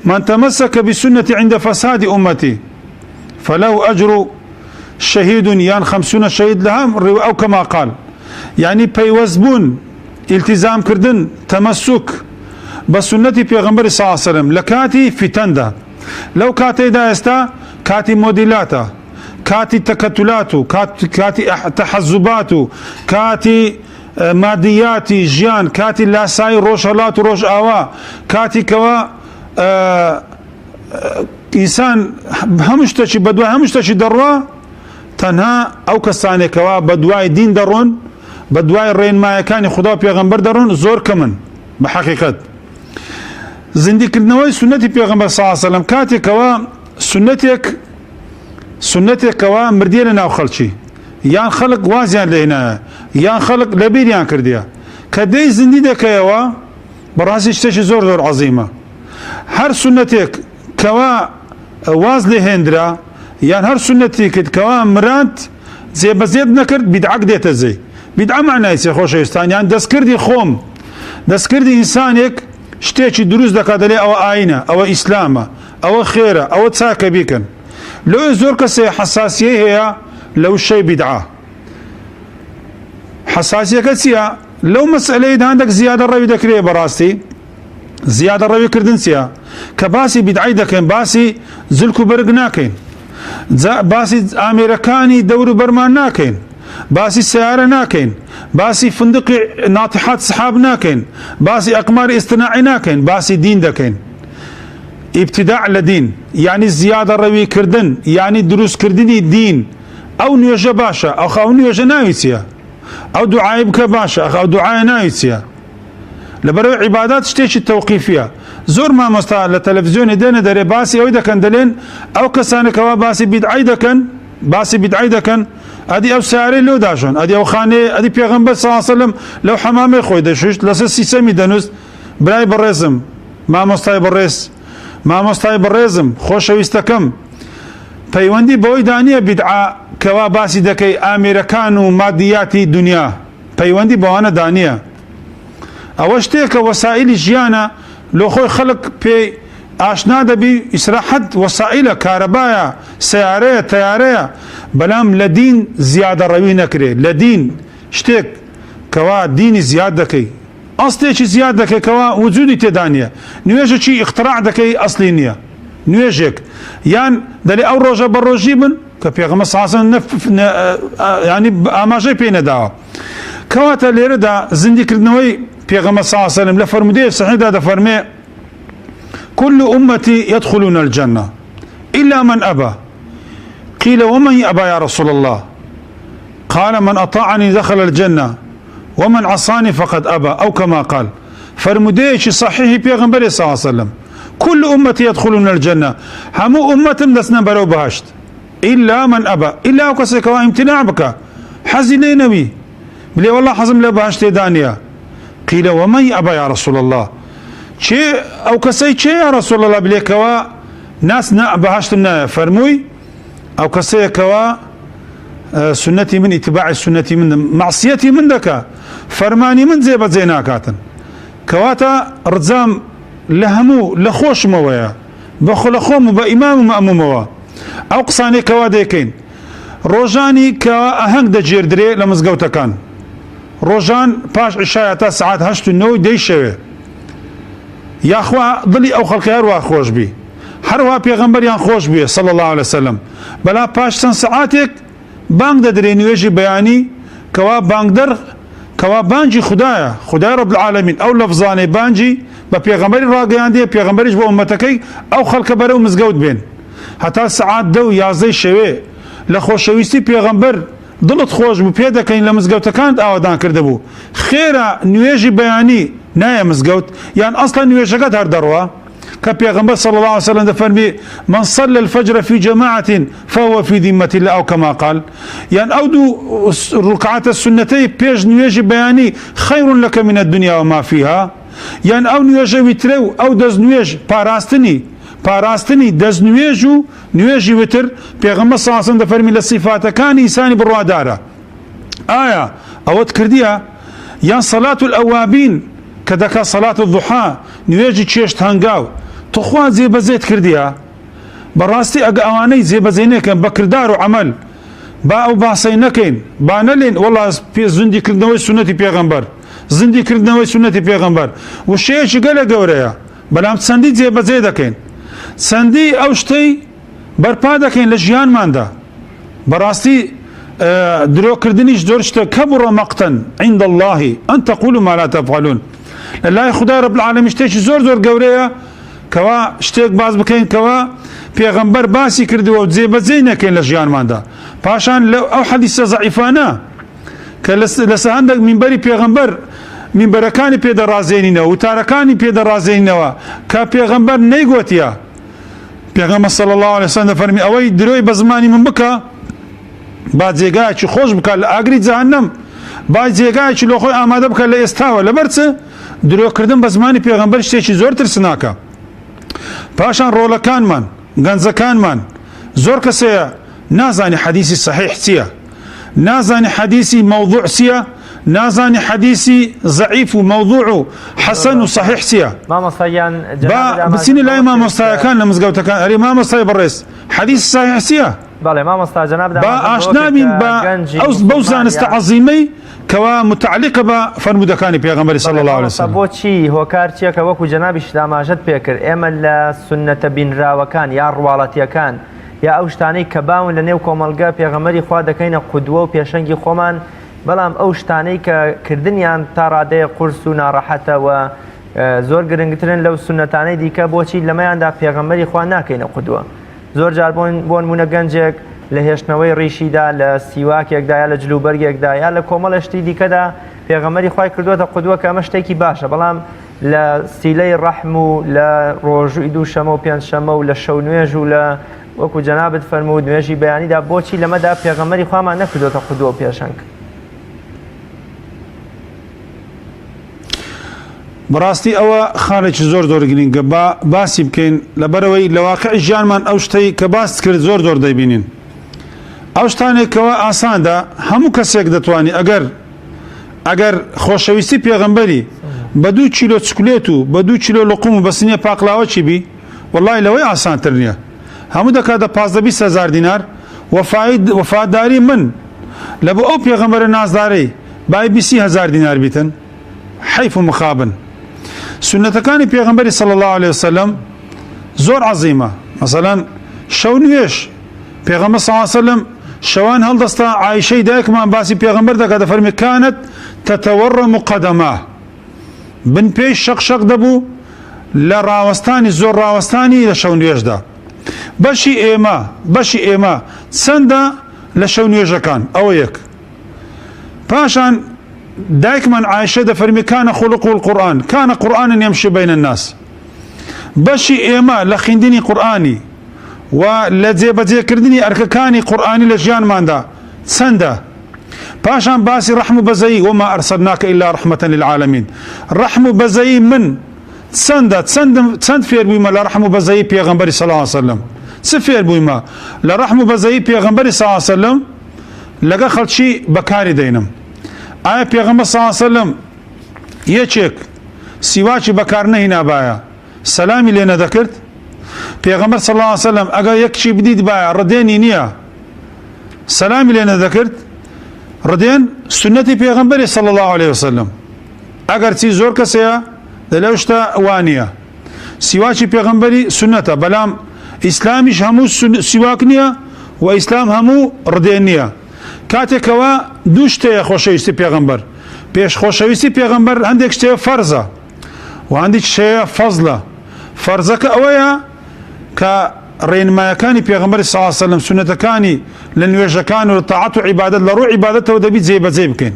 من تمسك بسنتي عند فساد أمتي فله أجر شهيد يان 50 شهيد لها أو كما قال يعني بيوزبون التزام كردن تمسك بسنتي بيغمبر صلى الله عليه وسلم لكاتي فتندا لو كاتي دايستا كاتي موديلاتا كاتي تكتلاتو كاتي تحزباتو كاتي مادياتي جيان كاتي لاساي روش هلات روش آوا كاتي كوا ئینسان هەموو شتێکی بەدوای هەموو شتێکی دەڕوا تەنها ئەو کەسانێکەوە بەدوای دین دەڕۆن بەدوای ڕێنمایەکانی خوددا و پێغەمبەر دەڕۆن زۆر کەمن بە حەقیقەت. زیندیکردنەوەی سنەتی پێغەمبەر صلی الله علیه وسلم کاتێکەوە سنەتێکەوە مردیە لە ناو خەڵکی یان خەڵک وازیان لێنایە یان خەڵک لەبیریان کردیە کە دەی زیندی دەکەیەوە بەڕاستی شتێکی زۆر زۆر عەزیمە. هەر سنەتێک کەوا واز لێ هێندرا یان هەر سنەتی کرد کەوا مرانت جێبەجێت نەکرد بیدعەک دێتە زەی. بیدعە معنای چییە خۆشەویستان؟ یان دەستکردی خۆم دەستکردی ئینسانێک شتێکی دروست دەکات دەڵێ ئەوە ئاینە ئەوە ئیسلامە ئەوە خێرە ئەوە چاکە بیکەن. لەوێ زۆر کەسێ حەساسیە هەیە لەو شەی بیدعە. حەساسیەکە چییە؟ لەو مەسئلەیەدا هەندێک زیادە ڕەوی دەکرێت بەڕاستی. زیادە ڕەویکردن چییە؟ کە باسی بیدعەی دەکەین باسی زلک و بەرگ ناکەین باسی ئامێرەکانی دەور و بەرمان ناکەین باسی سیارە ناکەین باسی فندقی ناتحات سحاب ناکەین باسی ئەقمار ئیستناعی ناکەین باسی دین دەکەین. ئیبتیداع لە دین یعنی زیادە ڕەویکردن یعنی دروستکردنی دین. ئەو نوێژە باشە ئەو نوێژە ناوی چییە؟ ئەو دوعای بکە باشە ئەو دوعایە ناوی چییە؟ لەبەرەوەی عیبادات شتێکی تەوقیفیە. زۆر مامۆستا لە تەلەڤیزیۆنی دێنە دەرێ باسی ئەوەی دەکەن دەڵێن ئەو کەسانێکەوە باسی بیدعەی دەکەن ئەدی ئەو سیارەی لێو داژۆن ئەدی ئەو خانەیە ئەدی پێغەمبەر صلی الله علیه وسلم لەو حەمامەی خۆی دەشوشت لەسەر سیسەمی دەنووست. برای بەڕێزم مامۆستای بەڕێزم خۆشەویستەکەم پەیوەندی بەوەی دانیە بیدعە کەوا باسی دەکەی ئامێرەکان و مادیاتی دنیا پەیوەندی بەوانە دانیە. ئەوە شتێکە وەسائلی ژیانە لۆ خۆی خەڵک پێی ئاشنا دەبی ئیسراحەت وەسائلە کارەبایە سیارەیە تەیارەیە بەڵام لە دین زیادە ڕەوی نەکرێ. لە دین شتێک کەوا دینی زیاد دەکەی ئەستێکی زیاد دەکەی کەوا وجودی تێدا نییە. نوێژێکی ئیختراع دەکەی ئەسلی نییە. نوێژێک یان دەڵێ ئەو ڕۆژە بە ڕۆژی بن کە پێغەمبەر صلی الله علیه وسلم ینی ئاماژەی پێ نەداوە. کەواتە لێرەدا زیندیکردنەوەی پێغەمبەر صلی الله علیه وسلم لە فەرمودەیەک سەحیحدا دەفەرمێ كل أمتي يدخلون الجنة إلا من أبى قيل ومن أبى يا رسول الله قال من أطاعني دخل الجنة ومن عصاني فقد أبى أو كما قال. فرمودەیەکی صحیحی پێغەمبەری صلی الله علیه وسلم كل أمتي يدخلون الجنة هەموو ئومەتم دەچنە بەرەو بەهەشت إلا من أبى إلا ئەو کەسێکەوە ئیمتیناع بکە حەزی لێ نەبی بڵێ وەڵڵا حەزم لە بەهەشتێدا نییە. قيل ومن أبى يا رسول الله چێ ئەو کەسەی چێ یا رەسوڵ الله بلێکەوە ناس بەهەشتم نایە فەرمووی ئەو کەسەیەکەوە سنەتی من ئیتباعی سنەتی من معسیەتی من دەکا فەرمانی من جێبەجێ ناکاتن. کەواتە ڕجام لە هەموو لە خۆشمەوەیە بە خۆم و بە ئیمام و مەئمومەوە ئەو قسانێکەوە دەکەین ڕۆژانی کە ئاهەنگ دەجێردرێ لە مزگەوتەکان ڕۆژان پاش عیشایە تا سعات 8 دەیشەوێ یاخوا دڵی ئەو خەڵکی هەروە خۆش بی هەروە پێغەمبەریان خۆش بوێ صلی الله علیه وسلم بەلا پاش چەند سعاتێک بانگ دەدرێ نوێژی بەیانی کەوا بانجی خوددایە خودای رب العالمین ئەو لەفزانەی بانجی بە پێغەمبەری ڕاگەیاندێ پێغەمبەریش بۆ ئومەتەکەی ئەو خەڵکە بەرەو مزگەوت بێن هەتا سعات 10 شەوێ لە خۆشەویستی پێغەمبەر دڵت خۆش بوو پێ دەکەین لە مزگەوتەکانت ئاوادان کردهبوو. خێرە نوێژی بەیانی نایە مزگەوت یان ئەسڵەن نوێژەکەت هەر دەڕوا کە پێغەمبەر صلی الله علیه وسلم دەفەرمێ من صلى الفجر في جماعة فهو في ذمة الله أو كما قال. یان ئەو دوو ڕکعاتە سنەتەی پێش نوێژی بەیانی خەیر لەکە من الدنيا وما فيها. یان ئەو نوێژە ویترە و ئەو دەست نوێژ پاراستنی دەست نوێژ و نوێژی وتر پێغەمبەر صلی الله علیه وسلم دەفەرمێ لە صفاتەکانی ئینسانی بڕوادارە. ئایا ئەوەت کردیە؟ یان صلاة الأوابین کە دەکا صلاة الضحا نوێژی چێشت هەنگاو تخوا جێبەجێت کردیە؟ بەڕاستی ئەگە ئەوانەی جێبەجێ نەکەن بە کردار و عەمەل با ئەو باسەی نەکەین با نەڵێن وەڵڵا زیندیکردنەوەی سنەتی پێغەمبەر زیندیکردنەوەی سنەتی پێغەمبەر وشەیەکی گەلە گەورەیە بەڵام چەندی جێبەجێ دەکەین چەندی ئەو شتەی بەرپا دەکەین لە ژیانماندا. بەڕاستی درۆکردنیش زۆر شتە کەبوڕە مەقتەن عند الله ئەن تەقولوا ما لا تفعلون. لە لای خودای رب العالمین شتێکی زۆر گەورەیە کەوا شتێک باز بکەین کەوا پێغەمبەر باسی کردووە و جێبەجێ نەکەین لە ژیانماندا پاشان لەو ئەو حەدیثە زەعیفانە کە لەسەر هەندێک مینبەری پێغەمبەر مینبەرەکانی پێدەڕازێنینەوە وتارەکانی پێدەڕازێنینەوە کە پێغەمبەر نەیگوتیە پێغەمبەر صلی الله علیه وسلم دەفەرمی ئەوەی درۆی بە زمانی من بکە با جێگایەکی خۆش بکات لە ئاگری جەهەنەم با جێگایەکی لۆ خۆی ئامادە بکات لە ئێستاوە لەبەر چ درۆکردن بە زمانی پێغەمبەر شتێکی زۆر ترسناکە پاشان ڕۆڵەکانمان گەنجەکانمان زۆر کەسەیە نازانی حەدیثی صحیح چییە نازانی حەدیثی موضوع چییە نازانی حەدیثی ضعیف و موضوع و حەسەن و صحیح چییە با بچینە لای مامۆستایەکان لە مزگەوتەکان ئەرێ مامۆستای بەڕێز حەدیثی صحیح چییە با ئاشنا بین بە بەو زانستە عەزیمەی کەوا متعلقە بە فەرمودەکانی پێغەمبەری صلی الله علیه وسلم بۆچی هۆکار چییە کە وەکو جەنابیش داماژەت پێکرد ئێمە لە سونەتە بینراوەکان یا ڕواڵەتیەکان یا ئەو شتانەی کە باون لە نێو کۆمەلگا پێغەمبەری خوا دەکەینە قودوە و پێشەنگی خۆمان بەڵام ئەو شتانەی کە کردنیان تا ڕادەیە قورس و ناڕەحەتە و زۆر گرنگترن لەو سونەتانەی دیکە بۆچی لەمەیاندا پێغەمبەری خوا ناکەینە قودوە زۆر جار بۆ نمونە گەنجێک لە هێشتنەوەی ڕیشیدا لە سیواکێکدا یا لە جلوبەرگێکدا یا لە کۆمەڵە شتی دیکەدا پێغەمبەری خوای کردووەتە قودوە کە ئەمە شتێکی باشە بەڵام لە سیلەی ڕەحم و لە ڕۆژووی دووشەمە و پێنجشەمە و لە شەو نوێژ و لە وەکو جەنابت فەرموود نوێژی بەیانیدا بۆچی لەمەدا پێغەمبەری خوامان نەکردووەتە قودوە و پێشەنگ بەڕاستی ئەوە خاڵێکی زۆر زۆر گرنگە باسی بکەین لەبەرەوەی لە واقعی ژیانمان ئەو شتەی کە باس کرد زۆر زۆر دەیبینین ئەو شتانێکەوە ئاساندا هەموو کەسێک دەتوانێت ئەگەر خۆشەویستی پێغەمبەری بە 2 کیلۆ چکولێت و بە 2 کیلۆ لقوم و بە سنیە پاقلاوەکی بی وەڵای لەوەی ئاسانتر نییە هەموو دەکاتە 15-20,000 دینار وەفاداری من لە بۆ ئەو پێغەمبەرە نازدارەی بای 20,000 دینار بیتن حیف و مخابن سنەتەکانی پێغەمبەری صلی الله علیه وسلم زۆر عەزیمە مثلا شەو نوێژ پێغەمبەر صلی الله علیه وسلم شەوان هەڵدەستا عایشەی دایکمان باسی پێغەمبەر دەکات دەفەرمێ کانت تتورم قەدەماه بن پێی شەق دەبوو لە ڕاوەستانی زۆر ڕاوەستانی لە شەو نوێژدا بەشی ئێمە چەندە لە شەو نوێژەکان ئەوە یەک پاشان دایکمان عایشە دەفەرمێ کانە خولق القورآن کانە قورآن يمشي بين الناس بەشی ئێمە لە خوێندنی قورآنی و لە جێبەجێکردنی ئەرکەکانی قورآنی لە ژیانماندا چەندە پاشان باسی ڕەحم و بەزەیی وما ئەرسەلناکە ئیلا ڕەحمەتەن للعالەمین ڕەحم و بەزەیی من چەند فێر بوویمە لە ڕەحم و بەزەیی پێغەمبەری صلی الله علیه وسلم چ فێر بوویمە لە ڕەحم و بەزەیی پێغەمبەری صلی الله علیه وسلم لەگە خەڵکی بەکاری دەینم ئایا پێغەمبەر صلی الله علیه وسلم یەکێک سیواکی بەکار نەهێنا بایە سەلامی لێ نەدەکرد پێغەمبەر صلی الله علیه وسلم ئەگەر یەکشی بدیت بایە ڕدێنی نییە سەلامی لێ نەدەکرد ڕدێن سنەتی پێغەمبەری صلی الله علیه وسلم ئەگەر چی زۆر کەسەیە لەو شتە وانییە سیواکی پێغەمبەری سنەتە بەڵام ئیسلامیش هەموو سیواک نییە و ئیسلام هەموو ڕدێن نییە کاتێکەوە دوو شتەیە خۆشەویستی پێغەمبەر پێش خۆشەویستی پێغەمبەر هەندێک شتەیە فەرزە و هەندێک شتەیە فەزلە فەرزەکە ئەوەیە کە ڕێنمایەکانی پێغەمبەری صلی الله علیه وسلم سنەتەکانی لە نوێژەکان و تاعەت و عیبادەت لە ڕوو عیبادەتەوە دەبی جێبەجێ بکەین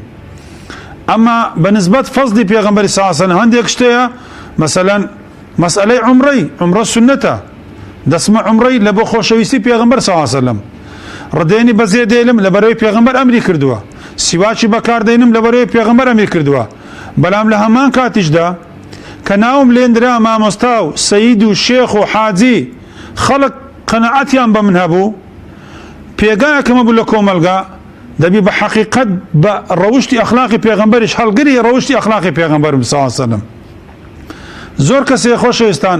ئەمما بەنسبەت فەزلی پێغەمبەری صلی الله علیه وسلم هەندێک شتەیە مەسەلەن مەسئلەی عومرە سنەتە دەسمە عومرەی لە بۆ خۆشەویستی پێغەمبەر صلی الله علیه وسلم ڕدێنی بەزێ دێنم لەبەرەوەی پێغەمبەر ئەمری کردووە سیواکی بەکاردێنم لەبەرەوەی پێغەمبەر ئەمری کردووە بەڵام لە هەمان کاتیشدا کە ناوم لێندرا مامۆستا و سەید و شێخ و حاجی خەڵک قەنەعەتیان بە من هەبوو پێگایەکەمە بوو لە کۆمەلگا دەبی بە حەقیقەت بە ڕەوشتی ئەخلاقی پێغەمبەریش هەڵگری ڕەوشتی ئەخلاقی پێغەمبەرم صلی الله علیه وسلم زۆر کەسێ خۆشەویستان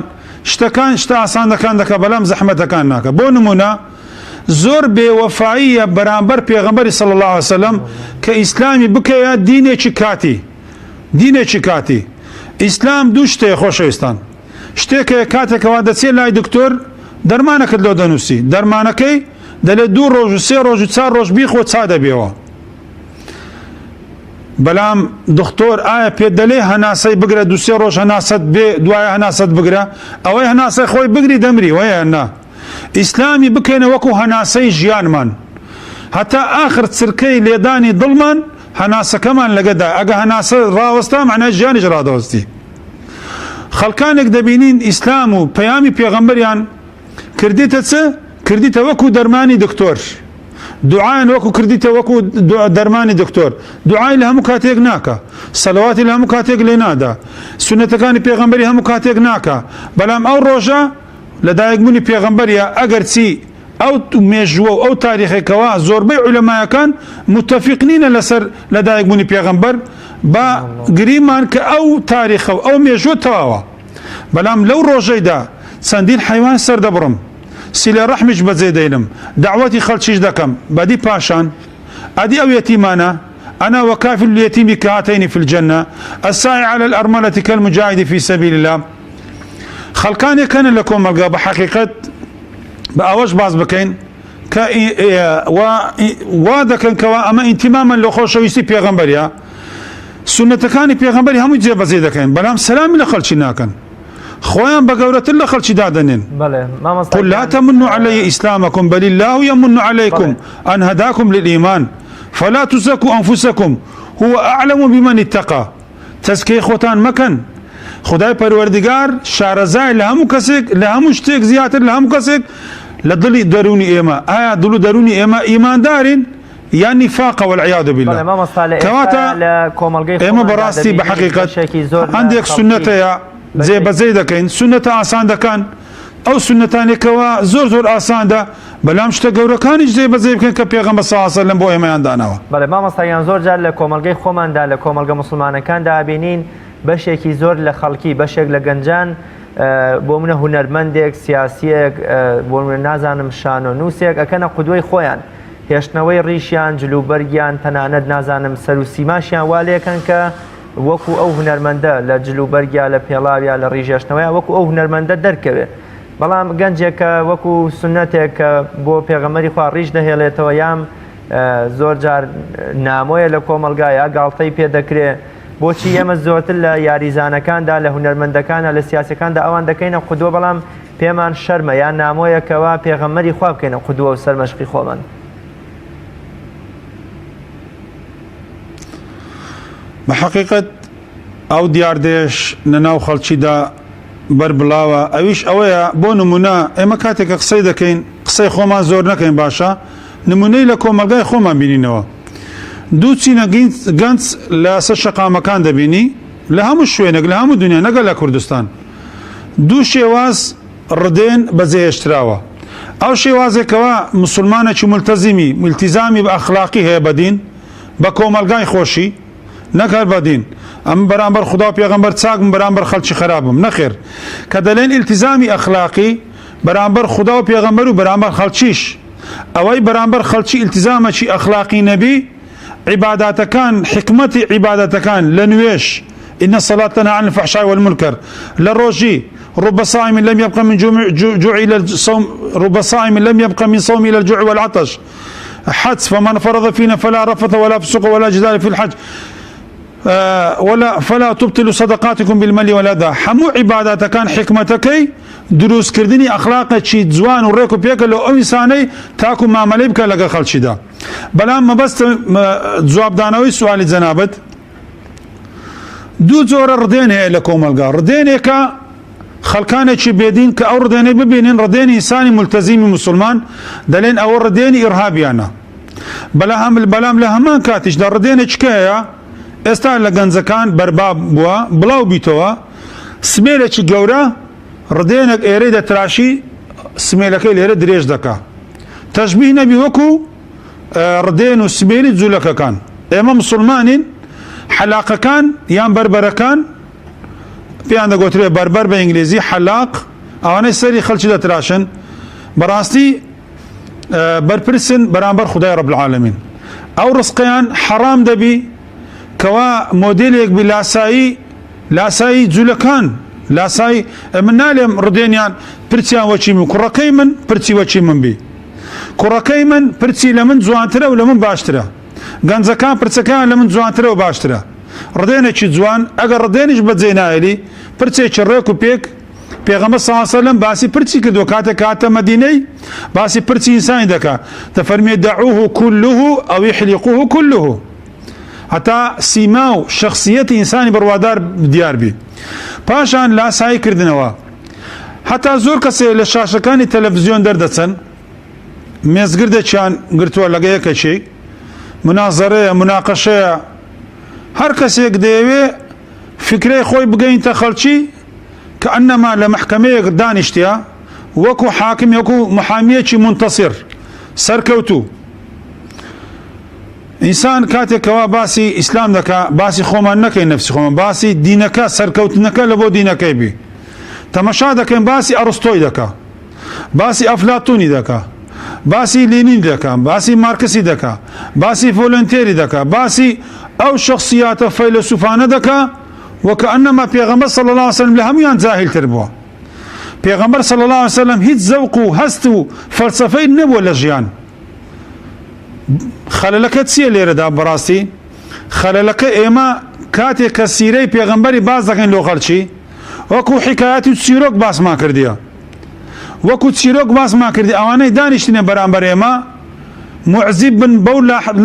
شتەکان شتە ئاسانەکان دەکات بەڵام زەحمەتەکان ناکات بۆ نمونە زۆر بێوەفاییە بەرامبەر پێغەمبەری صلی الله علیه وسلم کە ئیسلامی بکەیە دینێکی کاتی ئیسلام دوو شتەیە خۆشەویستان شتێکە کاتێکەوە دەچێت لای دکتۆر دەرمانەکەت لۆ دەنووسی دەرمانەکەی دەلێت 2 ڕۆژ و 3 ڕۆژ و 4 ڕۆژ بیخۆ چا دەبێەوە بەڵام دکتۆر ئایا پێ دەلێ هەناسەی بگرە 2-3 ڕۆژ هەناست بێ دوایە هەناست بگرە ئەوەی هەناسەی خۆی بگری دەمری وەیە نا ئیسلامی بکەینە وەکو هەناسەی ژیانمان هەتا ئاخر چرکەی لێدانی دڵمان هەناسەکەمان لەگەدا ئەگە هەناسە ڕاوەستا معنای ژیانیش ڕادەوەستی خەڵکانێک دەبینین ئیسلام و پەیامی پێغەمبەریان کردیتە چ کردیتە وەکو دەرمانی دکتۆر دوعایان وەکو کردیتە وەکو دەرمانی دکتۆر دوعای لە هەموو کاتێک ناکە سەلەواتی لە هەموو کاتێک لێ نادا سونەتەکانی پێغەمبەری هەموو کاتێک ناکە بەڵام ئەو ڕۆژە لەدایکبوونی پێغەمبەریە ئەگەر چی ئەو مێژووە و ئەو تاریخێکەوە زۆربەی عولەمایەکان متفق نینە لەسەر لەدایکبوونی پێغەمبەر بە گریمان کە ئەو تاریخە و ئەو مێژووە تەواوە بەڵام لەو ڕۆژەیدا چەندین حیوان سەردەبڕم سیلە ڕەحمیش بەجێ دەینم دعوەتی خەڵکیش دەکەم بەدی پاشان ئەدی ئەو یەتیمانە أنا وكافل اليتيم كهاتين في الجنة الساعي على الأرملة كالمجاهد في سبيل الله خلقان كان لكم ملقى بحقيقة بأوش باز بكين وادكن كوا أما انتماما لخوش ويسي بيغمبريا سنة كان بيغمبري هم يجيب زيدا كين بلام سلام لخلشي ناكن خوان بقورة الله خلشي دادنين قل لا تمنوا علي إسلامكم بل الله يمن عليكم أن هداكم للإيمان فلا تزكوا أنفسكم هو أعلم بمن اتقى تزكي خوتان مكان خدای پروردگار شارزای لهم کسک لهم اشتیک زیاتر لهم کسک لدلی درونی ایما آیا دلو درونی ایما ایمان دارین یا نفاق والعیاذ بالله کواتا ایما براستی بحقیقت عندك سنت یا زي بزيد كاين سنة آسان دكان أو سنتان كوا زور آسان دا بلام شتا جورا كان زي بزيد كان كبيغمبر صلى الله عليه وسلم بو إيمان دانوا بله ما مستعين زور جل لكوملجي خومن دا لكوملجي مسلمان كان دا بينين بشيكي زور لخلقي بشيك لجنجان بومن هنرمندك سياسيك بومن نازانم شانو نوسيك أكنا قدوي خويان هێشتنەوەی ڕیشیان جلوبەرگیان تەنانەت نازانم سەر و سیماشیان والێکن کە وەکو ئەو هونەرمەندە لە جلوبەرگیا لە پێڵاویا لە ڕیژێشتنەوەی وەکو ئەو هونەرمەندە دەرکەوێت بەڵام گەنجێکە وەکو سنەتێک کە بۆ پێغەمبەری خوا ڕیش دەهێڵێتەوە یام زۆر جار نامۆیە لە کۆمەلگایە گاڵتەی پێدەکرێ بۆچی ئێمە زۆرتر لە یاریزانەکاندا لە هونەرمەندەکانە لە سیاسەکاندا ئەوان دەکەینە قودوە بەڵام پێمان شەرمە یان نامۆیەکەوە پێغەمبەری خوا بکەینە قودوە و سەرمەشقی خۆمان بحقيقة أو ديار ديش نناو خلشي دا بربلاوة أويش أويا بو نمونا إما كاتك قصيدة كين قصي خوما زور نكين باشا نموني لكو ملقاي خوما بينينوا دوتسينا جانس لا سشقا مكان دا بيني لهمو شوينك لهمو دنيا نقل لكردستان دو شيواز ردين بزي اشتراوا أو شيوازي كوا مسلمانة ملتزامي بأخلاقي هي بدين بكو ملقاي خوشي نكر بدين أم برامبر خدا پیغمبر تساق برامبر خلچ خرابم نخير كدلين التزامي أخلاقي برامبر خدا پیغمبر برامبر خلچيش أوي برامبر خلچي التزامة شي أخلاقي نبي عبادات كان حكمتي عبادات كان لنويش إن الصلاة تنهى عن الفحشاء والمنكر للروجي رب صائم لم يبقى من جوع إلى الصوم رب صائم لم يبقى من صوم إلى الجوع والعطش حج فمن فرض فينا فلا رفث ولا فسوق ولا جدال في الحج ولا فلا تبطلوا صدقاتكم بالمال والأذى حمو عبادات كان حكمتك دروس كردني أخلاقك شي زوان وريكو بيك لو إنساني تاكو ما مليبك لقى خلشي دا بلا ما بس جواب دانوي سؤال جنابت دو زور ردين هي لكم القار ردين كا خلقانة شي بيدين كأو ردين ببينين ردين إنساني ملتزم مسلمان دلين أو ردين إرهابي أنا بلا هم البلام لها ما كاتش دا ردين شكايا ئێستا لە گەنجەکان بەرباب بووە بڵاو بیتەوە سمێلێکی گەورە ڕدێنێک ئێرەی دەتراشی سمێلەکەی لێرە درێژ دەکا تەشبیه نەبی وەکو ڕدێن و سمێلی جوولەکەکان ئێمە مسلمانین حەلاقەکان یان بەربەرەکان پێیان دەگوترێ بەربەر بە ئینگلیزی حەلاق ئەوانەی سەری خەڵکی دەتراشن بەڕاستی بەرپرسن بەرامبەر خودای ڕەب العالەمین ئەو ڕزقیان حەرام دەبی كوا موديلك بلاساي جولكان لاساي من نالم ردينيان برتيان وشي من كركي من برتي وشي من بي كركي من برتي لمن زوانترا ولمن باشترا غنزكان برتكان لمن زوانترا وباشترا ردينا شي زوان اگر ردينش بدزينا الي برتي شريكو بيك پێغەمبەر صلی الله علیه وسلم باسی پرچی کردو کاتە مدینەی باسی پرچی ئینسانی دەکا دەفەرمێ دعوه كله او يحلقوه كله حتا سیما و شخصیت ئینسانی بڕوادار دیار بی پاشان لاسایی کردنەوە حتا زۆر کەسێ لە شاشەکانی تەلەڤیزیۆن دەردەچەن مێزگردێکیان گرتووە لەگە یەکێکی منازەرەیە مناقەشەیە هەر کەسێک دەیەوێ فکرەی خۆی بگەینتە خەڵکی کە ئەنەما لە محکەمەیەک دانیشتیا وەکو حاکم وەکو محامیەکی منتەسیر سەرکەوتوو ئینسان کاتێکەوە باسی ئیسلام دەکا باسی خۆمان نەکەین نەفسی خۆمان باسی دینەکە سەرکەوتنەکە لە بۆ دینەکەی بی تەمەشا دەکەین باسی ئەرستۆی دەکا باسی ئەفلاتونی دەکا باسی لینین دەکا باسی مارکسی دەکا باسی ڤۆلۆنتێری دەکا باسی ئەو شخصیاتە فەیلسوفانە دەکا وەکە ئەنەما پێغەمبەر صلی الله علیه وسلم لە هەمویان جاهیلتر بووە پێغەمبەر صلی الله علیه وسلم هیچ زەوق و هەست و فەلسەفەی نەبووە لە ژیان خەلەلەکە چییە لێرەدا بەڕاستی خەلەلەکە ئێمە کاتێک کە سیرەی پێغەمبەری باز دەکەین لۆ خەڵکی وەکو حیکایەتی چیرۆک باسمان کردیە وەکو چیرۆک باسمان کردی ئەوانەی دانیشتنێ بەرامبەر ئێمە معزیب بن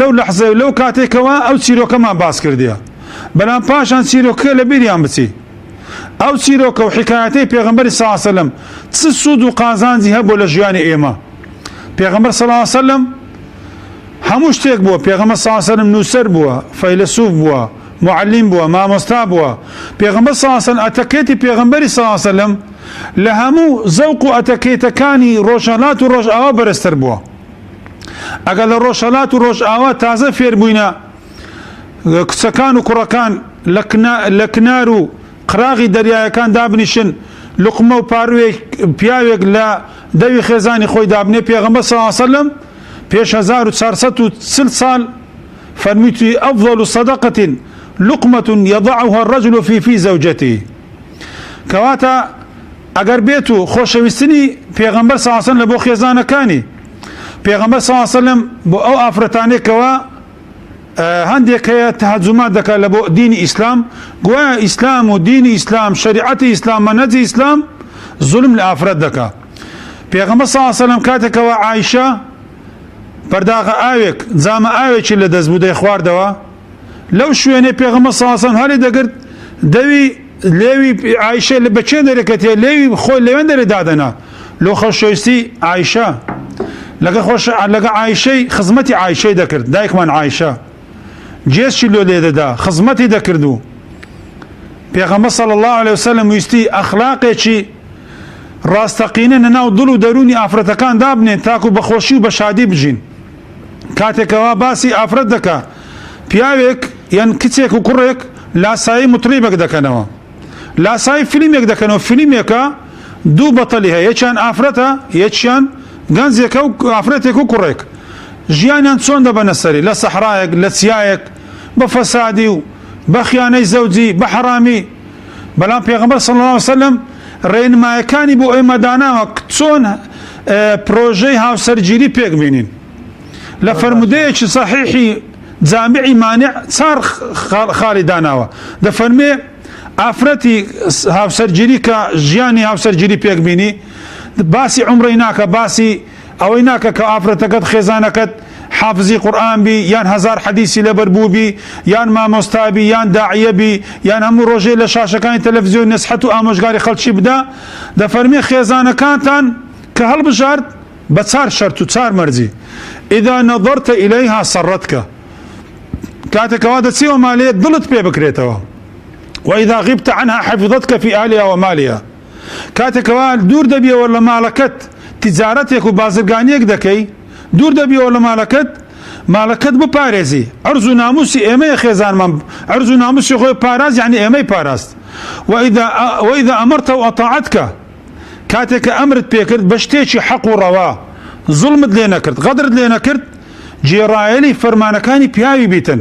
لەو لەحزە لەو کاتێکەوە ئەو چیرۆکەمان باس کردیە بەڵام پاشان چیرۆکە لە بیریان بچی ئەو چیرۆکە و حیکایەتەی پێغەمبەری صلی الله علیه وسلم چ سوود و قازانجی هەبوو لە ژیانی ئێمە پێغەمبەر صلی الله علیه وسلم هەموو شتێک بووە پێغەمبەر صلی الله علیه وسلم نووسەر بووە فەیلسوف بووە معلم بووە مامۆستا بووە پێغەمبەر صلی الله علیه وسلم ئەتەکێتی پێغەمبەری صلی الله علیه وسلم لە هەموو زەوق و ئەتەکێتەکانی ڕۆژهەڵات و ڕۆژئاوا بەرزتر بووە ئەگەر لە ڕۆژهەڵات و ڕۆژئاوا تازە فێر بووینە کچەکان و کوڕەکان لە کنار و قراغی دەریایەکان دابنیشن لقمە و پاروێک پیاوێک لە دەوی خێزانی خۆی دابنێ پێغەمبەر صلی الله علیه وسلم پێش 1440 ساڵ فەرمووی ئەفضل صدقة لقمة يضعها الرجل في زوجته کەواتە ئەگەر بێت و خۆشەویستنی پێغەمبەر صلی الله علیه وسلم لە بۆ خێزانەکانی پێغەمبەر صلی الله علیه وسلم بۆ ئەو ئافرەتانێکەوە هەندێک هەیە تەهەجومات دەکات لە بۆ دینی ئیسلام گوایە ئیسلام و دینی ئیسلام شریعەتی ئیسلام مەنهەجی ئیسلام زولم لە ئافرەت دەکات پێغەمبەر صلی الله علیه وسلم کاتێکەوە عایشە پەرداغە ئاوێک جامە ئاوێکی لە دەست بوو دەی خواردەوە لەو شوێنەی پێغەمبەر صلی الله علیه وسلم هەڵی دەگرت دەوی لێوی عایشە لە بەچێ دەرەکەتێ لێوی خۆی لەوێن دەرێ دادەنا لۆ خۆشەویستی عایشە لەگە عایشەی خزمەتی عایشەی دەکرد دایکمان عایشە جێسکی لۆ لێ دەدا خزمەتی دەکرد و پێغەمبەر صلی الله علیه وسلم ویستی ئەخلاقێکی ڕاستەقینە نەناو دڵ و دەرونی ئافرەتەکان دابنێن تاکو بە خۆشی و بە شادی بژین کاتێکەوە باسی ئافرەت دەکا پیاوێک یان کچێک و کوڕێک لاسایی مطریبێک دەکەنەوە لاسایی فیلمێک دەکەنەوە فیلمێکە دوو بەتەلی هەیە یەکیان ئافرەتە یەکیان گەنجێکە و ئافرەتێک و کوڕێک ژیانیان چۆن دەبەنە سەری لە سەحرایەک لە چیایەک بە فەسادی و بە خیانەی زەوجی بە حەرامی بەڵام پێغەمبەر صلی الله علیه وسلم ڕێنمایەکانی بۆ ئێمە داناوە چۆن پرۆژەی هاوسەرگیری پێک بینین لە فەرمودەیەکی صحیحی جامعی مانع چار خاڵی داناوە دەفەرمێ ئافرەتی هاوسەرگیری کە ژیانی هاوسەرگیری پێک بینی باسی عمرەی ناکە باسی ئەوەی ناکە کە ئافرەتەکەت خێزانەکەت حافزی قورئان بی یان هەزار حەدیسی لەبەر بوو بی یان مامۆستا بی یان داعیە بی یان هەموو ڕۆژێ لە شاشەکانی تەلەڤیزیۆن نەسحەت و ئامۆژگاری خەڵکی بدا دەفەرمێ خێزانەکانتان کە هەڵبژارد بە چار شەرت و چار مەرجی ئیدا نەظەرتە ئیلەیها سەڕەتکە کاتێکەوە دەچێەوە مالەیە دڵت پێ بکرێتەوە وإذا غبت عنها حفظتك في أهلها ومالها کاتێکەوە دوور دەبیەوە لە ماڵەکەت تجارەتێک و بازرگانیەک دەکەی دوور دەبیەوە لە ماڵەکەت بپارێزی عەرز و ناموسی ئێمەیە خێزانمان عەرز و ناموسی خۆی پاراز یعنی ئێمەی پاراست وإذا أمرت وأطاعتك کاتێک کە ئەمرت پێکرد بە شتێکی حەق و ڕەوا زوڵمت لێ نەکرد غەدرت لێ نەکرد جێڕایەلی فەرمانەکانی پیاوی بیتن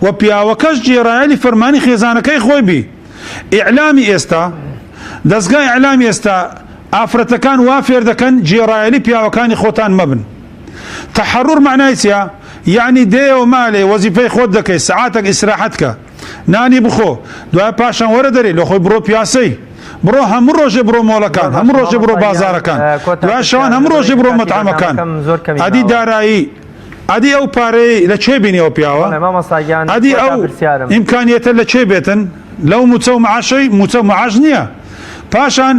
و پیاوەکەش جێڕایەلی فەرمانی خێزانەکەی خۆی بی ئیعلامی ئێستا دەستگای ئیعلامی ئێستا ئافرەتەکان وا فێر دەکەن جێڕایەلی پیاوەکانی خۆتان مەبن تەحەڕوڕ معنای چییە یعنی دێوە مالێ وەزیفەی خۆت دەکەی سەعاتێک ئیسراحەت کە نانی بخۆ دوای پاشان وەرە دەرێ لە خۆی بڕۆ پیاسەی بڕۆ هەموو ڕۆژێ بڕۆ مۆڵەکان هەموو ڕۆژێ بڕۆ بازارەکان دوای شەوان هەموو ڕۆژێ بڕۆ مەتعامەکان ئەدی دارایی ئەدی ئەو پارەی لە چێ بینی ئەو پیاوە ئەدی ئەو ئیمکانیەتە لە چێ بێتن لەو موچە و معاشەی موچە معاش نییە پاشان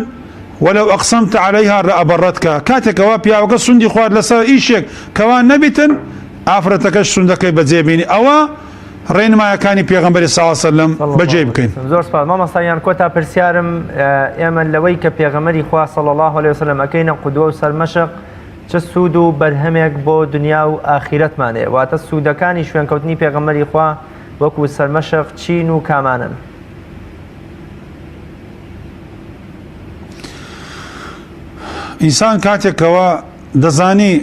ولو أقسمت عليها لأبرتك كاتكوا بياوك سندي خوار لسا إيشيك كوان نبتن ئافرەتەکەش سوندەکەی بەجێبینی ئەوە ڕێنمایەکانی پێغەمبەری صلی الله علیه و سلم بەجێ بکەین. زۆر سپاس مامۆستایان کۆتا پرسیارم ئێمە لەوەی کە پێغەمبەری خوا صلی الله علیه و سلم ئەکەینە قودوە و سەرمەشق چه سوود و بەرهەمێک بۆ دنیا و ئاخیرەتمانێ واتە سوودەکانی شوێنکەوتنی پێغەمبەری خوا وەکو سەرمەشق چین و کامانن؟ ئینسان کاتێکەوە دەزانی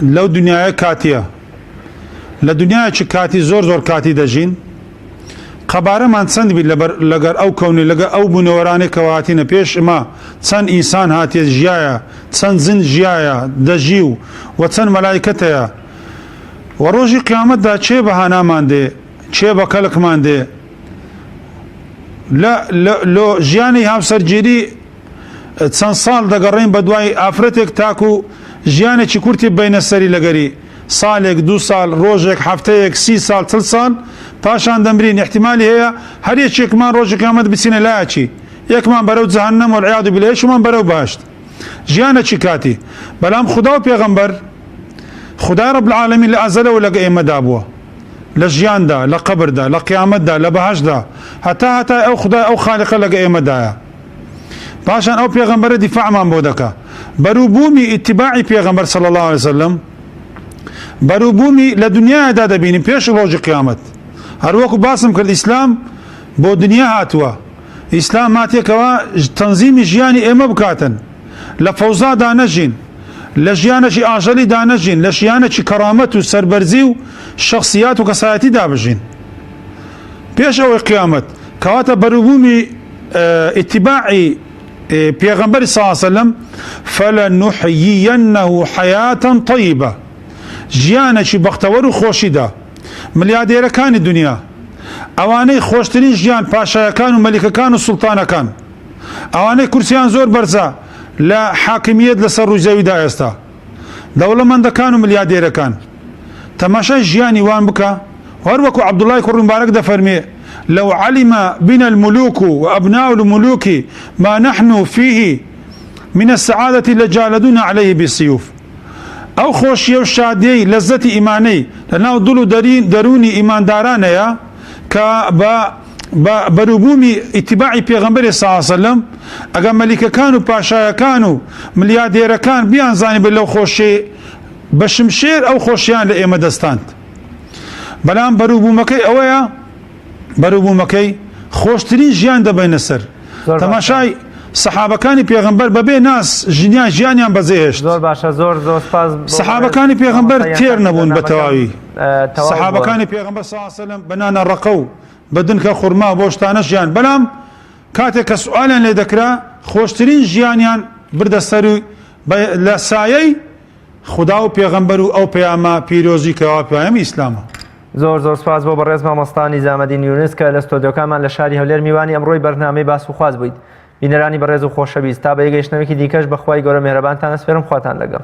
لەو دنیاە کاتیە لە دنیاەکی کاتی زۆر زۆر کاتی دەژین قەبارەمان چەند بیت لەگەر ئەو کەونی لەگە ئەو بوونەوەرانەی کەواتینە پێش ئمە چەند ئینسان هاتیە ژیایە چەند زن ژیایە دەژی و چەند مەلایکەتەیە و ڕۆژی قیامەتدا چێ بەهانامان دێ چێ بە کەلکمان دێ لە ژیانی هاوسەرگیری چەند ساڵ دەگەڕین بە دوای ئافرەتێک تاکو ژیانێکی کورتی بینە سەری لەگەری ساڵێک دو ساڵ ڕۆژێک هەفتەیەک 30 ساڵ 40 ساڵ پاشان دەمرین احتیمالی هەیە هەر یەکێکمان ڕۆژی قیامەت بچینە لایەکی یەکمان بەرەو جەهەنەم والعیاذ بالله یەکمان بەرەو باشت ژیانێکی کاتی بەڵام خوددا و پێغەمبەر خودای رب العالمین لە ئەزەلەوە لەگە ئێمەدا بووە لە ژیاندا لە قەبردا لە قیامەتدا لە بەهەشتدا هەتا ئەو خودای ئەو خالقە لەگە ئێمەدایە پاشان ئەو پێغەمبەرە دیفاعمان بۆ دەکا بەرووبوومی ئیتیباعی پێغەمبەر صلی الله علیه وسلم بەرووبوومی لە دنیادا دەبینیم پێش ڕۆژی قیامەت هەروەکو باسم کرد ئیسلام بۆ دنیا هاتووە ئیسلام هاتێکەوە تەنزیمی ژیانی ئێمە بکاتن لە فەوزادا نەژین لە ژیانێکی ئاژەلیدا نەژین لە ژیانێکی کەرامەت و سەربەرزی و شەخسیات و کەسایەتیدا بژین پێش ئەوەی قیامەت کەواتە بەرووبوومی ئیتیباعی پێغەمبەری صلی الله علیه وسلم فلنحيينه حياة طيبة ژیانێکی بەختەوەر و خۆشیدا ملیادێرەکانی دنیا ئەوانەی خۆشترین ژیان پاشایەکان و مەلیکەکان و سوڵتانەکان ئەوانەی کورسیان زۆر بەرزە لە حاکمیەت لەسەر ڕووی زەویدا ئێستا دەوڵەمەندەکان و ملیادێرەکان تەماشای ژیانی وان بکە هەروەکو عەبدوڵای کوڕی مبارەک دەفەرمێ لو علم بنا الملوك وأبناء الملوك ما نحن فيه من السعادة لجالدونا عليه بالسيوف أو خوشي وشادي لذة إيماني لأنه دلو دروني إيمان داران يا بروبومي اتباعي پیغمبر صلى الله عليه وسلم اگر ملكة كانوا باشايا كانوا مليادير كان بيان زاني بالله خوشي بشمشير أو خوشيان لإيمة دستانت بلان بروبومكي أويا بەرووبوومەکەی خۆشترین ژیان دەبینە سەر تەماشای سەحابەکانی پێغەمبەر بەبێ ناس ژیانیان بەجێهێشت زۆر باشە زۆر سپاس سەحابەکانی پێغەمبەر تێر نەبوون بە تەواوی سەحابەکانی پێغەمبەر صلی الله علیه وسلم بەنانە ڕەقە و بە دنکە خوڕما بۆ شتانە ژیان بەڵام کاتێک کە سوالیان لێ دەکرا خۆشترین ژیانیان بردە سەر و لە سایەی خوددا و پێغەمبەر و ئەو پەیامە پیرۆزی کەوا پەیامی ئیسلامە. زۆر سپاس بۆ بەڕێز مامۆستا نیزامەدین یونس کە لە ستۆدیۆکانمان لە شاری هەولێر میوانی ئەمڕۆی بەرنامەی باس و خواز بوویت. بینەرانی بەڕێز و خۆشەویست تا بە یەگەیشتنەوەیەکی دیکەش بەخوای گەورە مێهرەبانتان ئەسپێرم خواتان لەگەڵ.